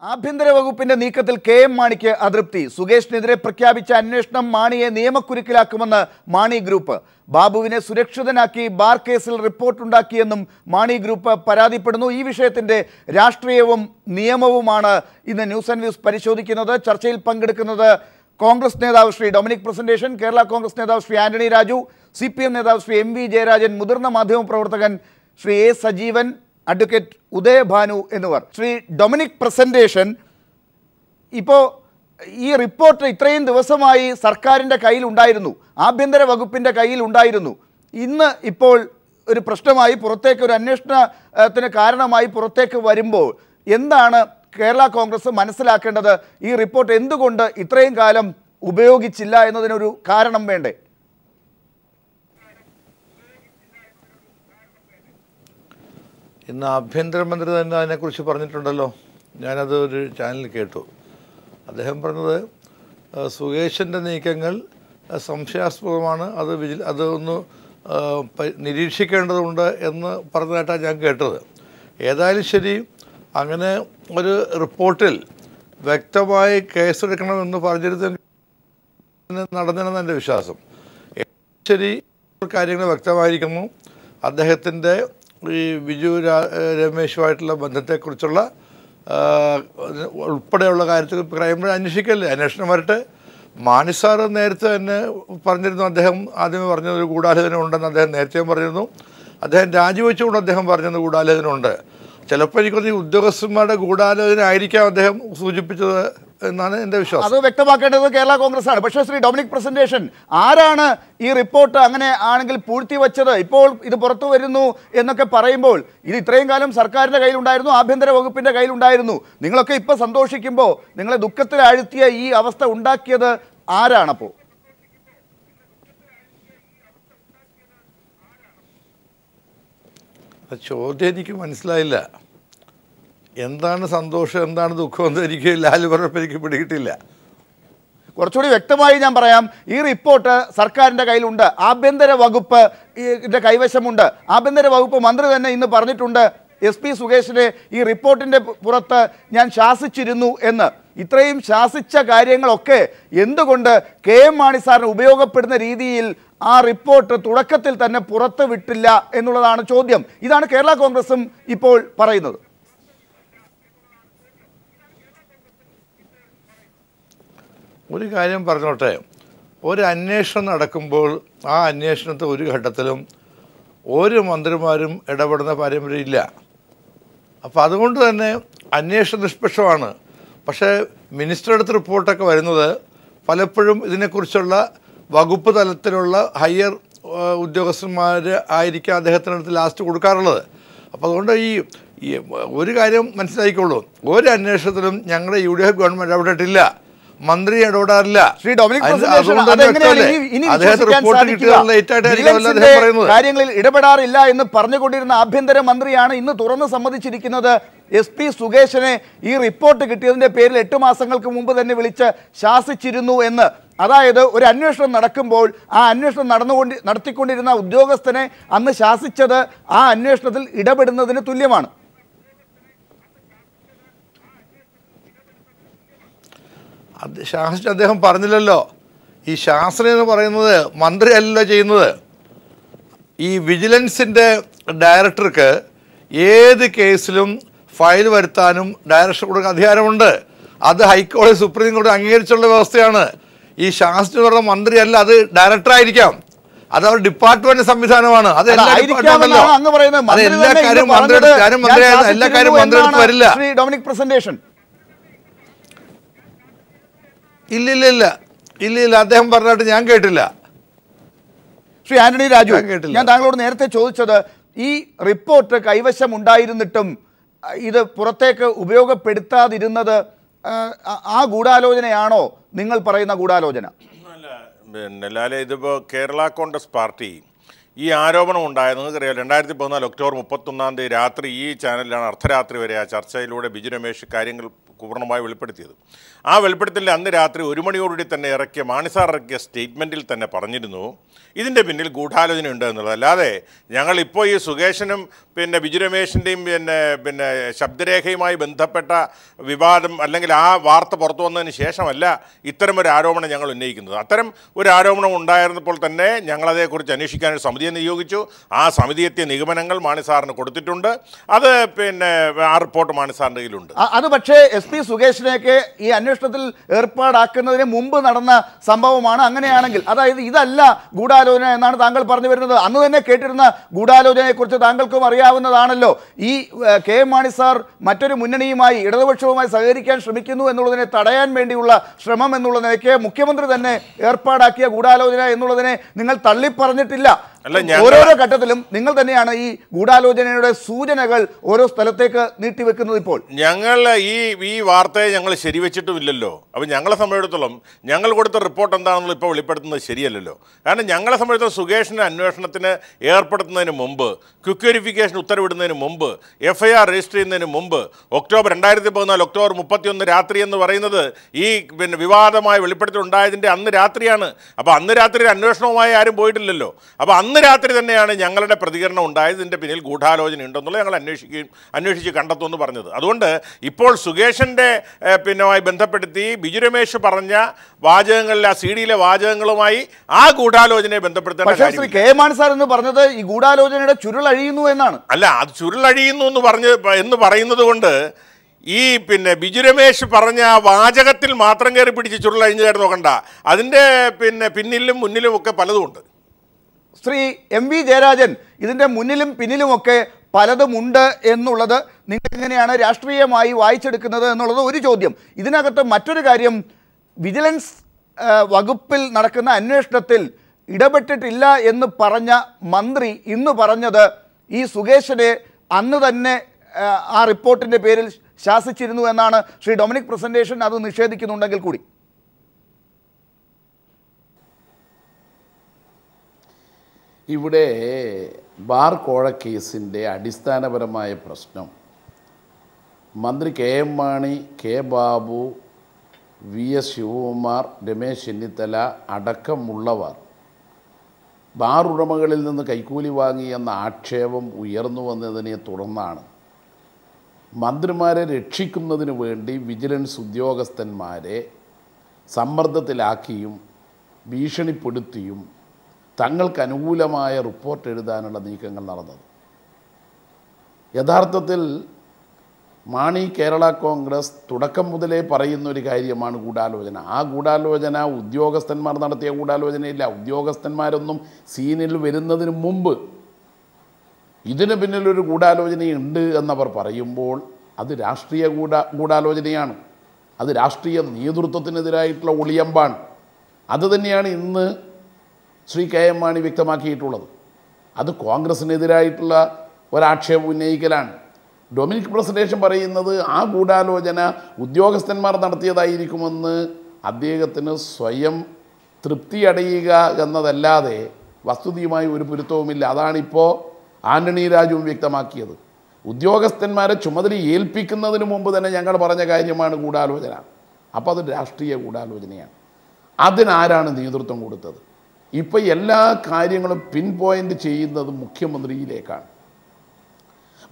ആഭ്യന്തര വകുപ്പിന്റെ നീക്കത്തിൽ കെ എം മാണിക്ക് അതൃപ്തി. സുകേഷിനെതിരെ പ്രഖ്യാപിച്ച അന്വേഷണം മാണിയെ നിയമക്കുരുക്കിലാക്കുമെന്ന് മാണി ഗ്രൂപ്പ്. ബാബുവിനെ സുരക്ഷിതനാക്കി ബാർ കേസിൽ റിപ്പോർട്ടുണ്ടാക്കിയെന്നും മാണി ഗ്രൂപ്പ് പരാതിപ്പെടുന്നു. ഈ വിഷയത്തിന്റെ രാഷ്ട്രീയവും നിയമവുമാണ് ഇന്ന് ന്യൂസ് ആൻഡ് വ്യൂസ് പരിശോധിക്കുന്നത്. ചർച്ചയിൽ പങ്കെടുക്കുന്നത് കോൺഗ്രസ് നേതാവ് ശ്രീ ഡൊമിനിക് പ്രസന്റേഷൻ, കേരള കോൺഗ്രസ് നേതാവ് ശ്രീ ആന്റണി രാജു, CPM നേതാവ് ശ്രീ MV ജയരാജൻ, മുതിർന്ന മാധ്യമപ്രവർത്തകൻ ശ്രീ A സജീവൻ, അഡ്വക്കേറ്റ് ഉദയഭാനു എന്നിവർ. ശ്രീ ഡൊമിനിക് പ്രസന്റേഷൻ, ഇപ്പോൾ ഈ റിപ്പോർട്ട് ഇത്രയും ദിവസമായി സർക്കാരിൻ്റെ കയ്യിലുണ്ടായിരുന്നു, ആഭ്യന്തര വകുപ്പിൻ്റെ കയ്യിലുണ്ടായിരുന്നു. ഇന്ന് ഇപ്പോൾ ഒരു പ്രശ്നമായി പുറത്തേക്ക്, ഒരു അന്വേഷണത്തിന് കാരണമായി പുറത്തേക്ക് വരുമ്പോൾ എന്താണ് കേരള കോൺഗ്രസ് മനസ്സിലാക്കേണ്ടത്? ഈ റിപ്പോർട്ട് എന്തുകൊണ്ട് ഇത്രയും കാലം ഉപയോഗിച്ചില്ല എന്നതിനൊരു കാരണം വേണ്ടേ? ഇന്ന് ആഭ്യന്തരമന്ത്രി തന്നെ അതിനെക്കുറിച്ച് പറഞ്ഞിട്ടുണ്ടല്ലോ. ഞാനത് ഒരു ചാനലിൽ കേട്ടു. അദ്ദേഹം പറഞ്ഞത് സുകേഷിൻ്റെ നീക്കങ്ങൾ സംശയാസ്പദമാണ്, അതൊന്ന് നിരീക്ഷിക്കേണ്ടതുണ്ട് എന്ന് പറഞ്ഞതായിട്ടാണ് ഞാൻ കേട്ടത്. ഏതായാലും ശരി, അങ്ങനെ ഒരു റിപ്പോർട്ടിൽ വ്യക്തമായി കേസെടുക്കണമെന്ന് പറഞ്ഞിരുന്നെങ്കിൽ നടന്നതെന്ന് എൻ്റെ വിശ്വാസം. ശരി, കാര്യങ്ങൾ വ്യക്തമായിരിക്കുന്നു. അദ്ദേഹത്തിൻ്റെ ഈ ബിജു രമേശുമായിട്ടുള്ള ബന്ധത്തെക്കുറിച്ചുള്ള ഉൾപ്പെടെയുള്ള കാര്യത്തിൽ ക്രൈംബ്രാഞ്ച് അന്വേഷിക്കല്ലേ, അന്വേഷണം വരട്ടെ. മാണി സാറ് നേരത്തെ തന്നെ പറഞ്ഞിരുന്നു, അദ്ദേഹം ആദ്യമേ പറഞ്ഞത് ഒരു ഗൂഢാലോചന ഉണ്ടെന്ന് അദ്ദേഹം നേരത്തെയും പറഞ്ഞിരുന്നു. അദ്ദേഹം രാജിവെച്ചുകൊണ്ട് അദ്ദേഹം പറഞ്ഞത് ഗൂഢാലോചന ഉണ്ട്. ചിലപ്പോൾ എനിക്കൊന്ന് ഉദ്യോഗസ്ഥന്മാരുടെ ഗൂഢാലോചന ആയിരിക്കാം അദ്ദേഹം സൂചിപ്പിച്ചത് എന്നാണ് എൻ്റെ വിശ്വാസം. അത് വ്യക്തമാക്കേണ്ടത് കേരള കോൺഗ്രസ് ആണ്. പക്ഷേ ശ്രീ ഡൊമിനിക് പ്രസന്റേഷൻ, ആരാണ് ഈ റിപ്പോർട്ട് അങ്ങനെ ആണെങ്കിൽ പൂഴ്ത്തിവെച്ചത്? ഇപ്പോൾ ഇത് പുറത്തു വരുന്നു എന്നൊക്കെ പറയുമ്പോൾ ഇത് ഇത്രയും കാലം സർക്കാരിൻ്റെ കയ്യിലുണ്ടായിരുന്നു, ആഭ്യന്തര വകുപ്പിൻ്റെ കയ്യിലുണ്ടായിരുന്നു. നിങ്ങളൊക്കെ ഇപ്പോൾ സന്തോഷിക്കുമ്പോൾ നിങ്ങളെ ദുഃഖത്തിൽ ആഴ്ത്തിയ ഈ അവസ്ഥ ഉണ്ടാക്കിയത് ആരാണപ്പോൾ? ചോദ്യം എനിക്ക് മനസ്സിലായില്ല. എന്താണ് സന്തോഷം, എന്താണ് ദുഃഖം എന്ന് എനിക്ക് ലാൽ പറഞ്ഞപ്പോൾ എനിക്ക് പിടികിട്ടില്ല. കുറച്ചുകൂടി വ്യക്തമായി ഞാൻ പറയാം. ഈ റിപ്പോർട്ട് സർക്കാരിൻ്റെ കയ്യിലുണ്ട്, ആഭ്യന്തര വകുപ്പ് കൈവശമുണ്ട്. ആഭ്യന്തര വകുപ്പ് മന്ത്രി തന്നെ ഇന്ന് പറഞ്ഞിട്ടുണ്ട്, SP സുകേഷിനെ ഈ റിപ്പോർട്ടിൻ്റെ പുറത്ത് ഞാൻ ശാസിച്ചിരുന്നു എന്ന്. ഇത്രയും ശാസിച്ച കാര്യങ്ങളൊക്കെ എന്തുകൊണ്ട് KM മാണി സാറിന് ഉപയോഗപ്പെടുന്ന രീതിയിൽ ആ റിപ്പോർട്ട് തുടക്കത്തിൽ തന്നെ പുറത്ത് വിട്ടില്ല എന്നുള്ളതാണ് ചോദ്യം. ഇതാണ് കേരള കോൺഗ്രസും ഇപ്പോൾ പറയുന്നത്. ഒരു കാര്യം പറഞ്ഞോട്ടെ, ഒരു അന്വേഷണം നടക്കുമ്പോൾ ആ അന്വേഷണത്തെ ഒരു ഘട്ടത്തിലും ഒരു മന്ത്രിമാരും ഇടപെടുന്ന പാരമ്പര്യമില്ല. അപ്പോൾ അതുകൊണ്ട് തന്നെ അന്വേഷണം നിഷ്പക്ഷമാണ്. പക്ഷേ മിനിസ്റ്റർ അടുത്ത് റിപ്പോർട്ടൊക്കെ വരുന്നത് പലപ്പോഴും ഇതിനെക്കുറിച്ചുള്ള വകുപ്പ് തലത്തിലുള്ള ഹയർ ഉദ്യോഗസ്ഥന്മാർ ആയിരിക്കും അദ്ദേഹത്തിനടുത്ത് ലാസ്റ്റ് കൊടുക്കാറുള്ളത്. അപ്പോൾ അതുകൊണ്ട് ഈ ഒരു കാര്യം മനസ്സിലാക്കിക്കോളൂ, ഒരു അന്വേഷണത്തിലും ഞങ്ങളുടെ UDF ഗവൺമെൻറ് ഇടപെട്ടിട്ടില്ല, മന്ത്രി ഇടപെടാറില്ല. ശ്രീ ഡൊമിനിക് കാര്യങ്ങളിൽ ഇടപെടാറില്ല എന്ന് പറഞ്ഞുകൊണ്ടിരുന്ന ആഭ്യന്തര മന്ത്രിയാണ് ഇന്ന് തുറന്ന് സമ്മതിച്ചിരിക്കുന്നത് SP സുകേഷിനെ ഈ റിപ്പോർട്ട് കിട്ടിയതിന്റെ പേരിൽ 8 മാസങ്ങൾക്ക് മുമ്പ് തന്നെ വിളിച്ച് ശാസിച്ചിരുന്നു എന്ന്. അതായത് ഒരു അന്വേഷണം നടക്കുമ്പോൾ ആ അന്വേഷണം നടത്തിക്കൊണ്ടിരുന്ന ഉദ്യോഗസ്ഥനെ അന്ന് ശാസിച്ചത് ആ അന്വേഷണത്തിൽ ഇടപെടുന്നതിന് തുല്യമാണ്. ശാസിച്ച് അദ്ദേഹം പറഞ്ഞില്ലല്ലോ. ഈ ശാസന എന്ന് പറയുന്നത് മന്ത്രിയല്ലല്ലോ ചെയ്യുന്നത്. ഈ വിജിലൻസിൻ്റെ ഡയറക്ടർക്ക് ഏത് കേസിലും ഫയൽ വരുത്താനും ഡയറക്ഷൻ കൊടുക്കാൻ അധികാരമുണ്ട്. അത് ഹൈക്കോടതി സുപ്രീം കോടതി അംഗീകരിച്ചുള്ള വ്യവസ്ഥയാണ്. ഈ ശാസിച്ച് പറഞ്ഞ മന്ത്രിയല്ല, അത് ഡയറക്ടറായിരിക്കാം. അത് അവർ ഡിപ്പാർട്ട്മെന്റ് സംവിധാനമാണ്. അത് എല്ലാ കാര്യം മന്ത്രിയെടുത്ത് വരില്ല. ഡൊമിനിക് പ്രസന്റേഷൻ ഇല്ല, അദ്ദേഹം പറഞ്ഞിട്ട് ഞാൻ കേട്ടില്ല. ശ്രീ ആന്റണി രാജു, ഞാൻ താങ്കളോട് നേരത്തെ ചോദിച്ചത്, ഈ റിപ്പോർട്ട് കൈവശം ഉണ്ടായിരുന്നിട്ടും ഇത് പുറത്തേക്ക് ഉപയോഗപ്പെടുത്താതിരുന്നത് ആ ഗൂഢാലോചനയാണോ നിങ്ങൾ പറയുന്ന ഗൂഢാലോചന? അല്ല, പിന്നെ ലാലെ, ഇതിപ്പോൾ കേരള കോൺഗ്രസ് പാർട്ടി ഈ ആരോപണം ഉണ്ടായത് നിങ്ങൾക്കറിയാം. 2014 ഒക്ടോബർ 31 രാത്രി ഈ ചാനലിലാണ് അർദ്ധരാത്രി വരെ ആ ചർച്ചയിലൂടെ ബിജു രമേശ് കാര്യങ്ങൾ പൂർണ്ണമായി വെളിപ്പെടുത്തിയത്. ആ വെളിപ്പെടുത്തലിൽ അന്ന് രാത്രി 1 മണിയോടുകൂടി തന്നെ മാണി സാർ ഇറക്കിയ സ്റ്റേറ്റ്മെൻറ്റിൽ തന്നെ പറഞ്ഞിരുന്നു ഇതിൻ്റെ പിന്നിൽ ഗൂഢാലോചന ഉണ്ട് എന്നുള്ളത്. അല്ലാതെ ഞങ്ങളിപ്പോൾ ഈ സുകേഷനും പിന്നെ ബിജു രമേശിൻ്റെയും പിന്നെ ശബ്ദരേഖയുമായി ബന്ധപ്പെട്ട വിവാദം അല്ലെങ്കിൽ ആ വാർത്ത പുറത്തു വന്നതിന് ശേഷമല്ല ഇത്തരമൊരു ആരോപണം ഞങ്ങൾ ഉന്നയിക്കുന്നത്. അത്തരം ഒരു ആരോപണം ഉണ്ടായിരുന്നപ്പോൾ തന്നെ ഞങ്ങളതേക്കുറിച്ച് അന്വേഷിക്കാൻ ഒരു സമിതിയെ നിയോഗിച്ചു. ആ സമിതി എത്തിയ നിഗമനങ്ങൾ മാണി സാറിന് കൊടുത്തിട്ടുണ്ട്. അത് പിന്നെ ആ റിപ്പോർട്ട് മാണി സാറിൻ്റെ കയ്യിലുണ്ട്. അത് പക്ഷേ SP സുകേഷിനെയൊക്കെ ഈ അന്വേഷണത്തിൽ ഏർപ്പാടാക്കുന്നതിന് മുമ്പ് നടന്ന സംഭവമാണ്. അങ്ങനെയാണെങ്കിൽ അതായത് ഇതല്ല ഗൂഢാലോചന എന്നാണ് താങ്കൾ പറഞ്ഞു വരുന്നത്. അന്ന് തന്നെ കേട്ടിരുന്ന ഗൂഢാലോചനയെക്കുറിച്ച് താങ്കൾക്കും അറിയാവുന്നതാണല്ലോ. ഈ KM മാണി സാർ മറ്റൊരു മുന്നണിയുമായി ഇടതുപക്ഷവുമായി സഹകരിക്കാൻ ശ്രമിക്കുന്നു എന്നുള്ളതിനെ തടയാൻ വേണ്ടിയുള്ള ശ്രമം എന്നുള്ള നിലയ്ക്ക് മുഖ്യമന്ത്രി തന്നെ ഏർപ്പാടാക്കിയ ഗൂഢാലോചന എന്നുള്ളതിനെ നിങ്ങൾ തള്ളിപ്പറഞ്ഞിട്ടില്ല. ഓരോരോ ഘട്ടത്തിലും നിങ്ങൾ തന്നെയാണ് ഈ ഗൂഢാലോചനയുടെ സൂചനകൾ ഓരോ സ്ഥലത്തേക്ക് നീട്ടിവെക്കുന്നത്. ഇപ്പോൾ ഞങ്ങൾ ഈ വാർത്തയെ ഞങ്ങൾ ശരിവെച്ചിട്ടുമില്ലല്ലോ. അപ്പോൾ ഞങ്ങളെ സംബന്ധിച്ചിടത്തോളം ഞങ്ങൾ കൊടുത്ത റിപ്പോർട്ട് എന്താണെന്നുള്ള ഇപ്പോൾ വെളിപ്പെടുത്തുന്നത് ശരിയല്ലല്ലോ. കാരണം ഞങ്ങളെ സംബന്ധിച്ചിടത്തോളം സുകേഷിനെ അന്വേഷണത്തിന് ഏർപ്പെടുത്തുന്നതിന് മുമ്പ്, ക്വിക്ക് വെരിഫിക്കേഷൻ ഉത്തരവിടുന്നതിന് മുമ്പ്, FIR രജിസ്റ്റർ ചെയ്യുന്നതിന് മുമ്പ്, ഒക്ടോബർ 2014 ഒക്ടോബർ 31 രാത്രി എന്ന് പറയുന്നത് ഈ പിന്നെ വിവാദമായ വെളിപ്പെടുത്തൽ ഉണ്ടായതിൻ്റെ അന്ന് രാത്രിയാണ്. അപ്പോൾ അന്ന് രാത്രി അന്വേഷണവുമായി ആരും പോയിട്ടില്ലല്ലോ. അപ്പോൾ അന്ന് രാത്രി തന്നെയാണ് ഞങ്ങളുടെ പ്രതികരണം ഉണ്ടായത്. ഇതിൻ്റെ പിന്നിൽ ഗൂഢാലോചന ഉണ്ടെന്നുള്ളത് ഞങ്ങൾ അന്വേഷിച്ച് കണ്ടെത്തുമെന്ന് പറഞ്ഞത്. അതുകൊണ്ട് ഇപ്പോൾ സുകേഷിൻ്റെ പിന്നുമായി ബന്ധപ്പെടുത്തി ബിജു രമേശ് പറഞ്ഞ വാചകങ്ങളിൽ ആ CD-യിലെ വാചകങ്ങളുമായി ആ ഗൂഢാലോചനയെ ബന്ധപ്പെടുത്തേണ്ട പക്ഷേ ശ്രീ KM മാണി സാർ എന്ന് പറഞ്ഞത് ഈ ഗൂഢാലോചനയുടെ ചുരുളഴിയുന്നു എന്നാണ്. അല്ല, അത് ചുരുളഴിയുന്നു എന്ന് പറയുന്നത് കൊണ്ട് ഈ പിന്നെ ബിജു രമേശ് പറഞ്ഞ വാചകത്തിൽ മാത്രം കയറി പിടിച്ച് ചുരുളഴിഞ്ഞു കയറി നോക്കണ്ട. അതിൻ്റെ പിന്നിലും മുന്നിലും ഒക്കെ പലതുമുണ്ട്. ശ്രീ MV ജയരാജൻ, ഇതിൻ്റെ മുന്നിലും പിന്നിലുമൊക്കെ പലതുമുണ്ട് എന്നുള്ളത് നിങ്ങൾ എങ്ങനെയാണ് രാഷ്ട്രീയമായി വായിച്ചെടുക്കുന്നത് എന്നുള്ളത് ഒരു ചോദ്യം. ഇതിനകത്ത് മറ്റൊരു കാര്യം, വിജിലൻസ് വകുപ്പിൽ നടക്കുന്ന അന്വേഷണത്തിൽ ഇടപെട്ടിട്ടില്ല എന്ന് പറഞ്ഞ മന്ത്രി ഇന്ന് പറഞ്ഞത് ഈ സുകേഷിനെ അന്ന് തന്നെ ആ റിപ്പോർട്ടിൻ്റെ പേരിൽ ശാസിച്ചിരുന്നു എന്നാണ്. ശ്രീ ഡൊമിനിക് പ്രസന്റേഷൻ അത് നിഷേധിക്കുന്നുണ്ടെങ്കിൽ കൂടി ഇവിടെ ബാർ കോഴ കേസിൻ്റെ അടിസ്ഥാനപരമായ പ്രശ്നം മന്ത്രി KM Mani, K Babu, VS Shivakumar, Ramesh Chennithala അടക്കമുള്ളവർ ബാർ ഉടമകളിൽ നിന്ന് കൈക്കൂലി വാങ്ങിയെന്ന ആക്ഷേപം ഉയർന്നു വന്നതിനെ തുടർന്നാണ് മന്ത്രിമാരെ രക്ഷിക്കുന്നതിന് വേണ്ടി വിജിലൻസ് ഉദ്യോഗസ്ഥന്മാരെ സമ്മർദ്ദത്തിലാക്കിയും ഭീഷണിപ്പെടുത്തിയും തങ്ങൾക്ക് അനുകൂലമായ റിപ്പോർട്ട് എഴുതാനുള്ള നീക്കങ്ങൾ നടന്നത്. യഥാർത്ഥത്തിൽ മാണി കേരള കോൺഗ്രസ് തുടക്കം മുതലേ പറയുന്നൊരു കാര്യമാണ് ഗൂഢാലോചന. ആ ഗൂഢാലോചന ഉദ്യോഗസ്ഥന്മാർ നടത്തിയ ഗൂഢാലോചനയില്ല. ഉദ്യോഗസ്ഥന്മാരൊന്നും സീനിൽ വരുന്നതിന് മുമ്പ് ഇതിന് പിന്നിലൊരു ഗൂഢാലോചനയുണ്ട് എന്നവർ പറയുമ്പോൾ അത് രാഷ്ട്രീയ ഗൂഢാലോചനയാണ്. അത് രാഷ്ട്രീയ നേതൃത്വത്തിനെതിരായിട്ടുള്ള ഒളിയമ്പാണ്. അതുതന്നെയാണ് ഇന്ന് ശ്രീ KM മാണി വ്യക്തമാക്കിയിട്ടുള്ളത്. അത് കോൺഗ്രസിനെതിരായിട്ടുള്ള ഒരാക്ഷേപം ഉന്നയിക്കലാണ്. ഡൊമിനിക് പ്രസന്റേഷൻ പറയുന്നത് ആ ഗൂഢാലോചന ഉദ്യോഗസ്ഥന്മാർ നടത്തിയതായിരിക്കുമെന്ന് അദ്ദേഹത്തിന് സ്വയം തൃപ്തി അടയുക എന്നതല്ലാതെ വസ്തുതയുമായി ഒരു പൊരുത്തവുമില്ല. അതാണിപ്പോൾ ആന്റണി രാജുവും വ്യക്തമാക്കിയത്. ഉദ്യോഗസ്ഥന്മാരെ ചുമതല ഏൽപ്പിക്കുന്നതിന് മുമ്പ് തന്നെ ഞങ്ങൾ പറഞ്ഞ കാര്യമാണ് ഗൂഢാലോചന. അപ്പോൾ അത് രാഷ്ട്രീയ ഗൂഢാലോചനയാണ്. അതിനാരാണ് നേതൃത്വം കൊടുത്തത്? ഇപ്പോൾ എല്ലാ കാര്യങ്ങളും പിൻ പോയിൻ്റ് ചെയ്യുന്നത് മുഖ്യമന്ത്രിയിലേക്കാണ്.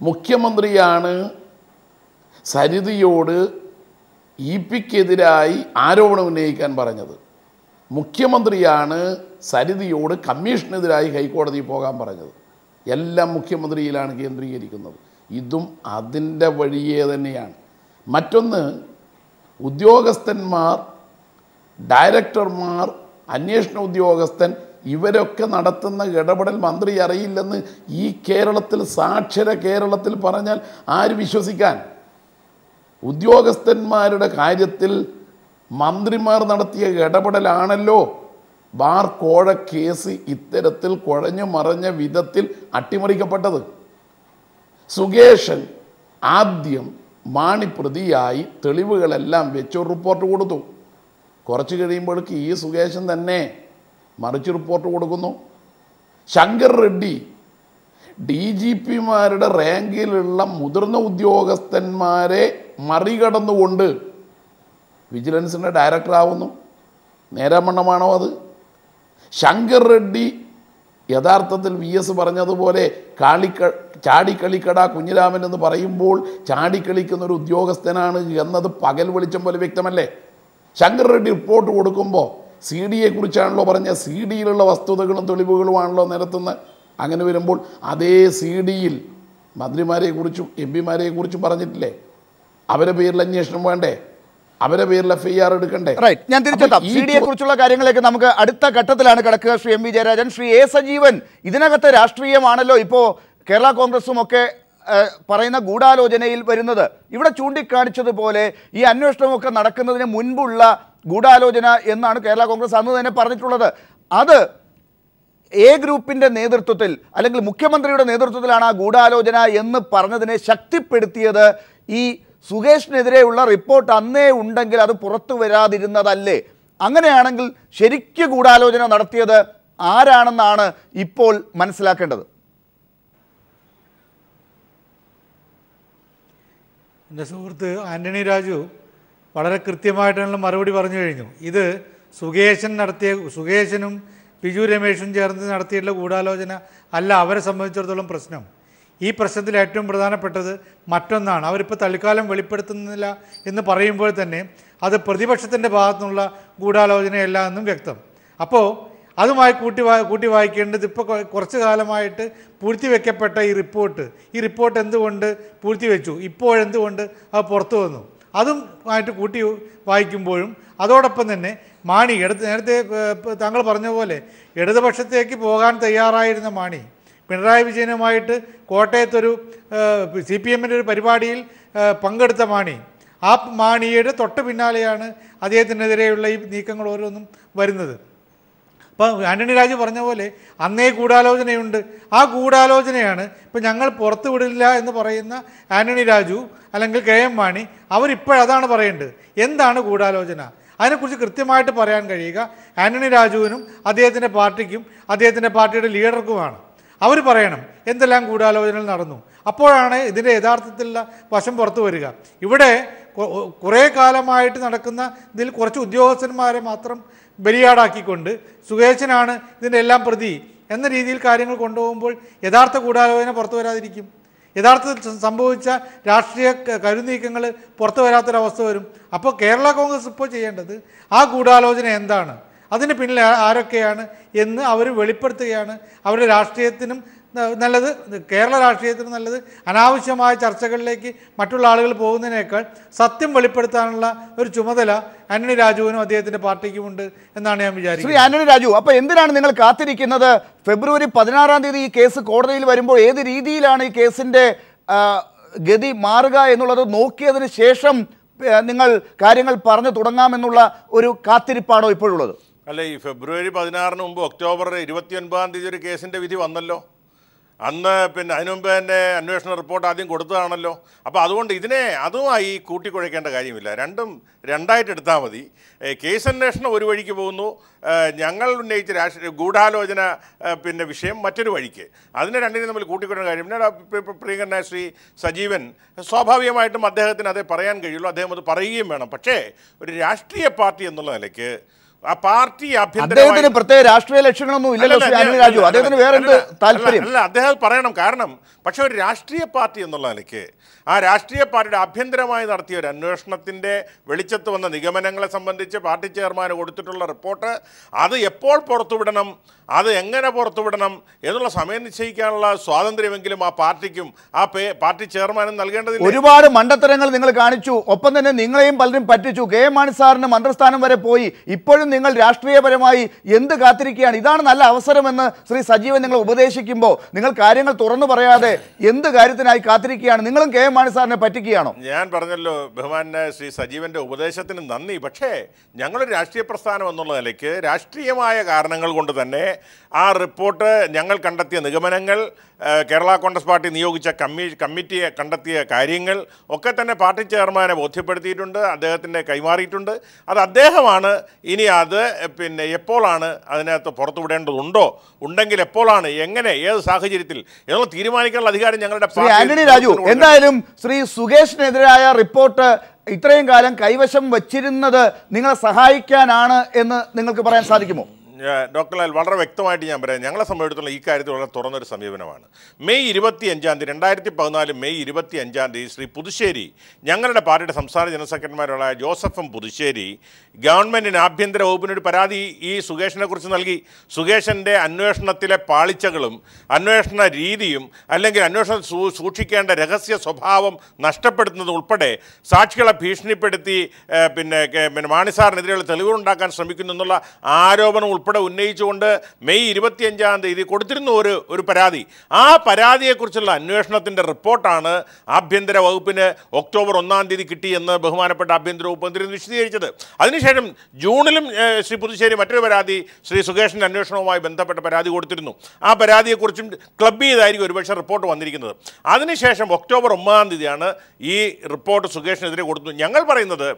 മുഖ്യമന്ത്രിയാണ് സരിതയോട് EPക്കെതിരായി ആരോപണം ഉന്നയിക്കാൻ പറഞ്ഞത്. മുഖ്യമന്ത്രിയാണ് സരിതയോട് കമ്മീഷനെതിരായി ഹൈക്കോടതിയിൽ പോകാൻ പറഞ്ഞത്. എല്ലാം മുഖ്യമന്ത്രിയിലാണ് കേന്ദ്രീകരിക്കുന്നത്. ഇതും അതിൻ്റെ വഴിയേ തന്നെയാണ്. മറ്റൊന്ന്, ഉദ്യോഗസ്ഥന്മാർ, ഡയറക്ടർമാർ, അന്വേഷണ ഉദ്യോഗസ്ഥൻ ഇവരൊക്കെ നടത്തുന്ന ഇടപെടൽ മന്ത്രി അറിയില്ലെന്ന് ഈ കേരളത്തിൽ, സാക്ഷര കേരളത്തിൽ പറഞ്ഞാൽ ആര് വിശ്വസിക്കാൻ? ഉദ്യോഗസ്ഥന്മാരുടെ കാര്യത്തിൽ മന്ത്രിമാർ നടത്തിയ ഇടപെടലാണല്ലോ ബാർ കോഴ കേസ് ഇത്തരത്തിൽ കുഴഞ്ഞു മറഞ്ഞ വിധത്തിൽ അട്ടിമറിക്കപ്പെട്ടത്. സുകേഷൻ ആദ്യം മാണി പ്രതിയായി തെളിവുകളെല്ലാം വെച്ച് റിപ്പോർട്ട് കൊടുത്തു. കുറച്ച് കഴിയുമ്പോഴേക്ക് ഈ സുകേശൻ തന്നെ മറിച്ച് റിപ്പോർട്ട് കൊടുക്കുന്നു. ശങ്കർ റെഡ്ഡി DGPമാരുടെ റാങ്കിലുള്ള മുതിർന്ന ഉദ്യോഗസ്ഥന്മാരെ മറികടന്നുകൊണ്ട് വിജിലൻസിൻ്റെ ഡയറക്ടറാവുന്നു. നേരാമണ്ണമാണോ അത്? ശങ്കർ റെഡ്ഡി യഥാർത്ഥത്തിൽ VS പറഞ്ഞതുപോലെ ചാടിക്കളിക്കട കുഞ്ഞിരാമൻ എന്ന് പറയുമ്പോൾ ചാടിക്കളിക്കുന്ന ഒരു ഉദ്യോഗസ്ഥനാണ് എന്നത് പകൽ വെളിച്ചം പോലെ വ്യക്തമല്ലേ? ശങ്കർ റെഡ്ഡി റിപ്പോർട്ട് കൊടുക്കുമ്പോൾ CD കുറിച്ചാണല്ലോ പറഞ്ഞ, CD-യിലുള്ള വസ്തുതകളും തെളിവുകളുമാണല്ലോ നിരത്തുന്നത്. അങ്ങനെ വരുമ്പോൾ അതേ CD-യിൽ മന്ത്രിമാരെക്കുറിച്ചും MP-മാരെക്കുറിച്ചും പറഞ്ഞിട്ടില്ലേ? അവരെ പേരിൽ അന്വേഷണം വേണ്ടേ? അവരെ പേരിൽ FIR എടുക്കണ്ടേ? ഞാൻ തിരിച്ചെത്താം. CDയെ കുറിച്ചുള്ള കാര്യങ്ങളിലേക്ക് നമുക്ക് അടുത്ത ഘട്ടത്തിലാണ് കിടക്കുക. ശ്രീ MV ജയരാജൻ, ശ്രീ A സജീവൻ, ഇതിനകത്ത് രാഷ്ട്രീയമാണല്ലോ ഇപ്പോൾ കേരള കോൺഗ്രസും ഒക്കെ പറയുന്ന ഗൂഢാലോചനയിൽ വരുന്നത്. ഇവിടെ ചൂണ്ടിക്കാണിച്ചതുപോലെ ഈ അന്വേഷണമൊക്കെ നടക്കുന്നതിന് മുൻപുള്ള ഗൂഢാലോചന എന്നാണ് കേരള കോൺഗ്രസ് അന്ന് തന്നെ പറഞ്ഞിട്ടുള്ളത്. അത് A ഗ്രൂപ്പിൻ്റെ നേതൃത്വത്തിൽ അല്ലെങ്കിൽ മുഖ്യമന്ത്രിയുടെ നേതൃത്വത്തിലാണ് ആ ഗൂഢാലോചന എന്ന് പറഞ്ഞതിനെ ശക്തിപ്പെടുത്തിയത് ഈ സുകേഷിനെതിരെയുള്ള റിപ്പോർട്ട് അന്നേ ഉണ്ടെങ്കിൽ അത് പുറത്തു വരാതിരുന്നതല്ലേ? അങ്ങനെയാണെങ്കിൽ ശരിക്കും ഗൂഢാലോചന നടത്തിയത് ആരാണെന്നാണ് ഇപ്പോൾ മനസ്സിലാക്കേണ്ടത്. എൻ്റെ സുഹൃത്ത് ആൻ്റണി രാജു വളരെ കൃത്യമായിട്ടുള്ള മറുപടി പറഞ്ഞു കഴിഞ്ഞു. ഇത് സുകേശനും ബിജു രമേശും ചേർന്ന് നടത്തിയിട്ടുള്ള ഗൂഢാലോചന അല്ല അവരെ സംബന്ധിച്ചിടത്തോളം പ്രശ്നം. ഈ പ്രശ്നത്തിൽ ഏറ്റവും പ്രധാനപ്പെട്ടത് മറ്റൊന്നാണ്. അവരിപ്പോൾ തൽക്കാലം വെളിപ്പെടുത്തുന്നില്ല എന്ന് പറയുമ്പോൾ തന്നെ അത് പ്രതിപക്ഷത്തിൻ്റെ ഭാഗത്തുനിന്നുള്ള ഗൂഢാലോചനയല്ല എന്നും വ്യക്തം. അപ്പോൾ അതുമായി കൂട്ടി വായിക്കേണ്ടത് ഇപ്പോൾ കുറച്ച് കാലമായിട്ട് പൂഴ്ത്തിവെക്കപ്പെട്ട ഈ റിപ്പോർട്ട് എന്തുകൊണ്ട് പൂഴ്ത്തിവെച്ചു, ഇപ്പോഴെന്തുകൊണ്ട് അത് പുറത്തു വന്നു, അതും ആയിട്ട് കൂട്ടി വായിക്കുമ്പോഴും അതോടൊപ്പം തന്നെ മാണി നേരത്തെ താങ്കൾ പറഞ്ഞ പോലെ ഇടതുപക്ഷത്തേക്ക് പോകാൻ തയ്യാറായിരുന്ന മാണി പിണറായി വിജയനുമായിട്ട് കോട്ടയത്തൊരു CPM-ൻ്റെ ഒരു പരിപാടിയിൽ പങ്കെടുത്ത ആ മാണിയുടെ തൊട്ട് പിന്നാലെയാണ് അദ്ദേഹത്തിനെതിരെയുള്ള ഈ നീക്കങ്ങൾ ഓരോന്നും വരുന്നത്. അപ്പോൾ ആൻ്റണി രാജു പറഞ്ഞ പോലെ അന്നേ ഗൂഢാലോചനയുണ്ട്. ആ ഗൂഢാലോചനയാണ് ഇപ്പം ഞങ്ങൾ പുറത്തു വിടില്ല എന്ന് പറയുന്ന ആൻ്റണി രാജു അല്ലെങ്കിൽ KM മാണി അവരിപ്പോഴതാണ് പറയേണ്ടത്. എന്താണ് ഗൂഢാലോചന? അതിനെക്കുറിച്ച് കൃത്യമായിട്ട് പറയാൻ കഴിയുക ആൻ്റണി രാജുവിനും അദ്ദേഹത്തിൻ്റെ പാർട്ടിക്കും അദ്ദേഹത്തിൻ്റെ പാർട്ടിയുടെ ലീഡർക്കുമാണ്. അവർ പറയണം എന്തെല്ലാം ഗൂഢാലോചനകൾ നടന്നു. അപ്പോഴാണ് ഇതിൻ്റെ യഥാർത്ഥത്തിലുള്ള വശം പുറത്തു വരിക. ഇവിടെ കുറേ കാലമായിട്ട് നടക്കുന്ന ഇതിൽ കുറച്ച് ഉദ്യോഗസ്ഥന്മാരെ മാത്രം ബലിയാടാക്കിക്കൊണ്ട് സുകേശനാണ് ഇതിൻ്റെ എല്ലാം പ്രതി എന്ന രീതിയിൽ കാര്യങ്ങൾ കൊണ്ടുപോകുമ്പോൾ യഥാർത്ഥ ഗൂഢാലോചന പുറത്തു വരാതിരിക്കും. യഥാർത്ഥത്തിൽ സംഭവിച്ച രാഷ്ട്രീയ കരുനീക്കങ്ങൾ പുറത്തു വരാത്തൊരവസ്ഥ വരും. അപ്പോൾ കേരള കോൺഗ്രസ് ഇപ്പോൾ ചെയ്യേണ്ടത് ആ ഗൂഢാലോചന എന്താണ്, അതിന് പിന്നിൽ ആരൊക്കെയാണ് എന്ന് അവർ വെളിപ്പെടുത്തുകയാണ്. അവരുടെ രാഷ്ട്രീയത്തിനും നല്ലത്, കേരള രാഷ്ട്രീയത്തിനും നല്ലത്. അനാവശ്യമായ ചർച്ചകളിലേക്ക് മറ്റുള്ള ആളുകൾ പോകുന്നതിനേക്കാൾ സത്യം വെളിപ്പെടുത്താനുള്ള ഒരു ചുമതല ആന്റണി രാജുവിനും അദ്ദേഹത്തിൻ്റെ പാർട്ടിക്കുമുണ്ട് എന്നാണ് ഞാൻ വിചാരിക്കുന്നത്. ശ്രീ ആന്റണി രാജു, അപ്പോൾ എന്തിനാണ് നിങ്ങൾ കാത്തിരിക്കുന്നത്? ഫെബ്രുവരി 16-ാം തീയതി ഈ കേസ് കോടതിയിൽ വരുമ്പോൾ ഏത് രീതിയിലാണ് ഈ കേസിൻ്റെ ഗതി മാറുക എന്നുള്ളത് നോക്കിയതിന് ശേഷം നിങ്ങൾ കാര്യങ്ങൾ പറഞ്ഞു തുടങ്ങാമെന്നുള്ള ഒരു കാത്തിരിപ്പാണോ ഇപ്പോഴുള്ളത്? അല്ല, ഈ ഫെബ്രുവരി 16-ന് മുമ്പ് ഒക്ടോബർ 29-ാം തീയതി ഒരു കേസിൻ്റെ വിധി വന്നല്ലോ. അന്ന് പിന്നെ അതിനു മുമ്പ് തന്നെ അന്വേഷണ റിപ്പോർട്ട് ആദ്യം കൊടുത്തതാണല്ലോ. അപ്പോൾ അതുകൊണ്ട് അതുമായി കൂട്ടിക്കുഴയ്ക്കേണ്ട കാര്യമില്ല. രണ്ടും രണ്ടായിട്ട് എടുത്താൽ മതി. കേസ് അന്വേഷണം ഒരു വഴിക്ക് പോകുന്നു, ഞങ്ങൾ ഉന്നയിച്ച ഗൂഢാലോചന വിഷയം മറ്റൊരു വഴിക്ക്. അതിനെ രണ്ടിനും തമ്മിൽ കൂട്ടിക്കൊണ്ട കാര്യം. പ്രിയങ്കരനായ ശ്രീ സജീവൻ സ്വാഭാവികമായിട്ടും അദ്ദേഹത്തിന് അതേ പറയാൻ കഴിയുള്ളൂ, അദ്ദേഹം അത് പറയുകയും വേണം. പക്ഷേ ഒരു രാഷ്ട്രീയ പാർട്ടി എന്നുള്ള നിലയ്ക്ക് ആ പാർട്ടി അദ്ദേഹത്തിന് പ്രത്യേക രാഷ്ട്രീയ ലക്ഷ്യങ്ങളൊന്നും ഇല്ലല്ലോ രാജു, അദ്ദേഹത്തിന് വേറെ താല്പര്യം അല്ല, അദ്ദേഹം പറയണം. കാരണം പക്ഷെ ഒരു രാഷ്ട്രീയ പാർട്ടി എന്നുള്ള നിലയ്ക്ക് ആ രാഷ്ട്രീയ പാർട്ടിയുടെ ആഭ്യന്തരമായി നടത്തിയ ഒരു അന്വേഷണത്തിൻ്റെ വെളിച്ചത്ത് വന്ന നിഗമനങ്ങളെ സംബന്ധിച്ച് പാർട്ടി ചെയർമാന് കൊടുത്തിട്ടുള്ള റിപ്പോർട്ട് അത് എപ്പോൾ പുറത്തുവിടണം, അത് എങ്ങനെ പുറത്തുവിടണം എന്നുള്ള സമയം നിശ്ചയിക്കാനുള്ള സ്വാതന്ത്ര്യമെങ്കിലും ആ പാർട്ടിക്കും ആ പാർട്ടി ചെയർമാനും നൽകേണ്ടതില്ല. ഒരുപാട് മണ്ടത്തരങ്ങൾ നിങ്ങൾ കാണിച്ചു, ഒപ്പം തന്നെ നിങ്ങളെയും പലരും പറ്റിച്ചു. KM മാണി സാറിന് മന്ത്രിസ്ഥാനം വരെ പോയി. ഇപ്പോഴും നിങ്ങൾ രാഷ്ട്രീയപരമായി എന്ത് കാത്തിരിക്കുകയാണ്? ഇതാണ് നല്ല അവസരമെന്ന് ശ്രീ സജീവൻ നിങ്ങൾ ഉപദേശിക്കുമ്പോൾ നിങ്ങൾ കാര്യങ്ങൾ തുറന്നു പറയാതെ എന്ത് കാര്യത്തിനായി കാത്തിരിക്കുകയാണ്? നിങ്ങളും KM മാണി സാറിനെ പറ്റിക്കുകയാണോ? ഞാൻ പറഞ്ഞല്ലോ, ബഹുമാനായ ശ്രീ സജീവൻ്റെ ഉപദേശത്തിന് നന്ദി. പക്ഷേ ഞങ്ങളൊരു രാഷ്ട്രീയ പ്രസ്ഥാനം എന്നുള്ള നിലയ്ക്ക് രാഷ്ട്രീയമായ കാരണങ്ങൾ കൊണ്ട് തന്നെ ആ റിപ്പോർട്ട്, ഞങ്ങൾ കണ്ടെത്തിയ നിഗമനങ്ങൾ, കേരള കോൺഗ്രസ് പാർട്ടി നിയോഗിച്ച കമ്മിറ്റിയെ കണ്ടെത്തിയ കാര്യങ്ങൾ ഒക്കെ തന്നെ പാർട്ടി ചെയർമാനെ ബോധ്യപ്പെടുത്തിയിട്ടുണ്ട്, അദ്ദേഹത്തിൻ്റെ കൈമാറിയിട്ടുണ്ട്. അത് അദ്ദേഹമാണ് ഇനി അത് എപ്പോഴാണ് അതിനകത്ത് പുറത്തുവിടേണ്ടതുണ്ടോ, ഉണ്ടെങ്കിൽ എപ്പോഴാണ്, എങ്ങനെ, ഏത് സാഹചര്യത്തിൽ എന്നുള്ള തീരുമാനിക്കാനുള്ള അധികാരം ഞങ്ങളുടെ ആന്റണി രാജു, എന്തായാലും ശ്രീ സുകേഷിനെതിരായ റിപ്പോർട്ട് ഇത്രയും കാലം കൈവശം വച്ചിരുന്നത് നിങ്ങളെ സഹായിക്കാനാണ് എന്ന് നിങ്ങൾക്ക് പറയാൻ സാധിക്കുമോ? ഡോക്ടർ ലാൽ, വളരെ വ്യക്തമായിട്ട് ഞാൻ പറയാം. ഞങ്ങളെ സംബന്ധിച്ചിടത്തോളം ഈ കാര്യത്തിൽ വളരെ തുറന്നൊരു സമീപനമാണ്. മെയ് 25 2014 മെയ് 25 ശ്രീ പുതുശ്ശേരി, ഞങ്ങളുടെ പാർട്ടിയുടെ സംസ്ഥാന ജനറൽ സെക്രട്ടറിമാരായ ജോസഫ് എം പുതുശ്ശേരി ഗവൺമെൻറ്റിന് ആഭ്യന്തര വകുപ്പിനൊരു പരാതി ഈ സുകേഷിനെ കുറിച്ച് നൽകി. സുകേഷിൻ്റെ അന്വേഷണത്തിലെ പാളിച്ചകളും അന്വേഷണ രീതിയും അല്ലെങ്കിൽ അന്വേഷണം സൂക്ഷിക്കേണ്ട രഹസ്യ സ്വഭാവം നഷ്ടപ്പെടുത്തുന്നത് ഉൾപ്പെടെ സാക്ഷികളെ ഭീഷണിപ്പെടുത്തി പിന്നെ മാണിസാറിനെതിരെയുള്ള തെളിവുകളുണ്ടാക്കാൻ ശ്രമിക്കുന്നു എന്നുള്ള ആരോപണം ഉൾപ്പെടെ ഉന്നയിച്ചുകൊണ്ട് മെയ് 25 കൊടുത്തിരുന്നു ഒരു പരാതി. ആ പരാതിയെക്കുറിച്ചുള്ള അന്വേഷണത്തിൻ്റെ റിപ്പോർട്ടാണ് ആഭ്യന്തര വകുപ്പിന് ഒക്ടോബർ 1 കിട്ടിയെന്ന് ബഹുമാനപ്പെട്ട ആഭ്യന്തര വകുപ്പ് മന്ത്രി വിശദീകരിച്ചത്. അതിനുശേഷം ജൂണിലും ശ്രീ പുതുശ്ശേരി മറ്റൊരു പരാതി ശ്രീ സുകേഷിൻ്റെ അന്വേഷണവുമായി ബന്ധപ്പെട്ട പരാതി കൊടുത്തിരുന്നു. ആ പരാതിയെക്കുറിച്ചും ക്ലബ് ചെയ്തായിരിക്കും ഒരുപക്ഷെ റിപ്പോർട്ട് വന്നിരിക്കുന്നത്. അതിനുശേഷം ഒക്ടോബർ 1 ഈ റിപ്പോർട്ട് സുകേഷിനെതിരെ കൊടുത്തു. ഞങ്ങൾ പറയുന്നത്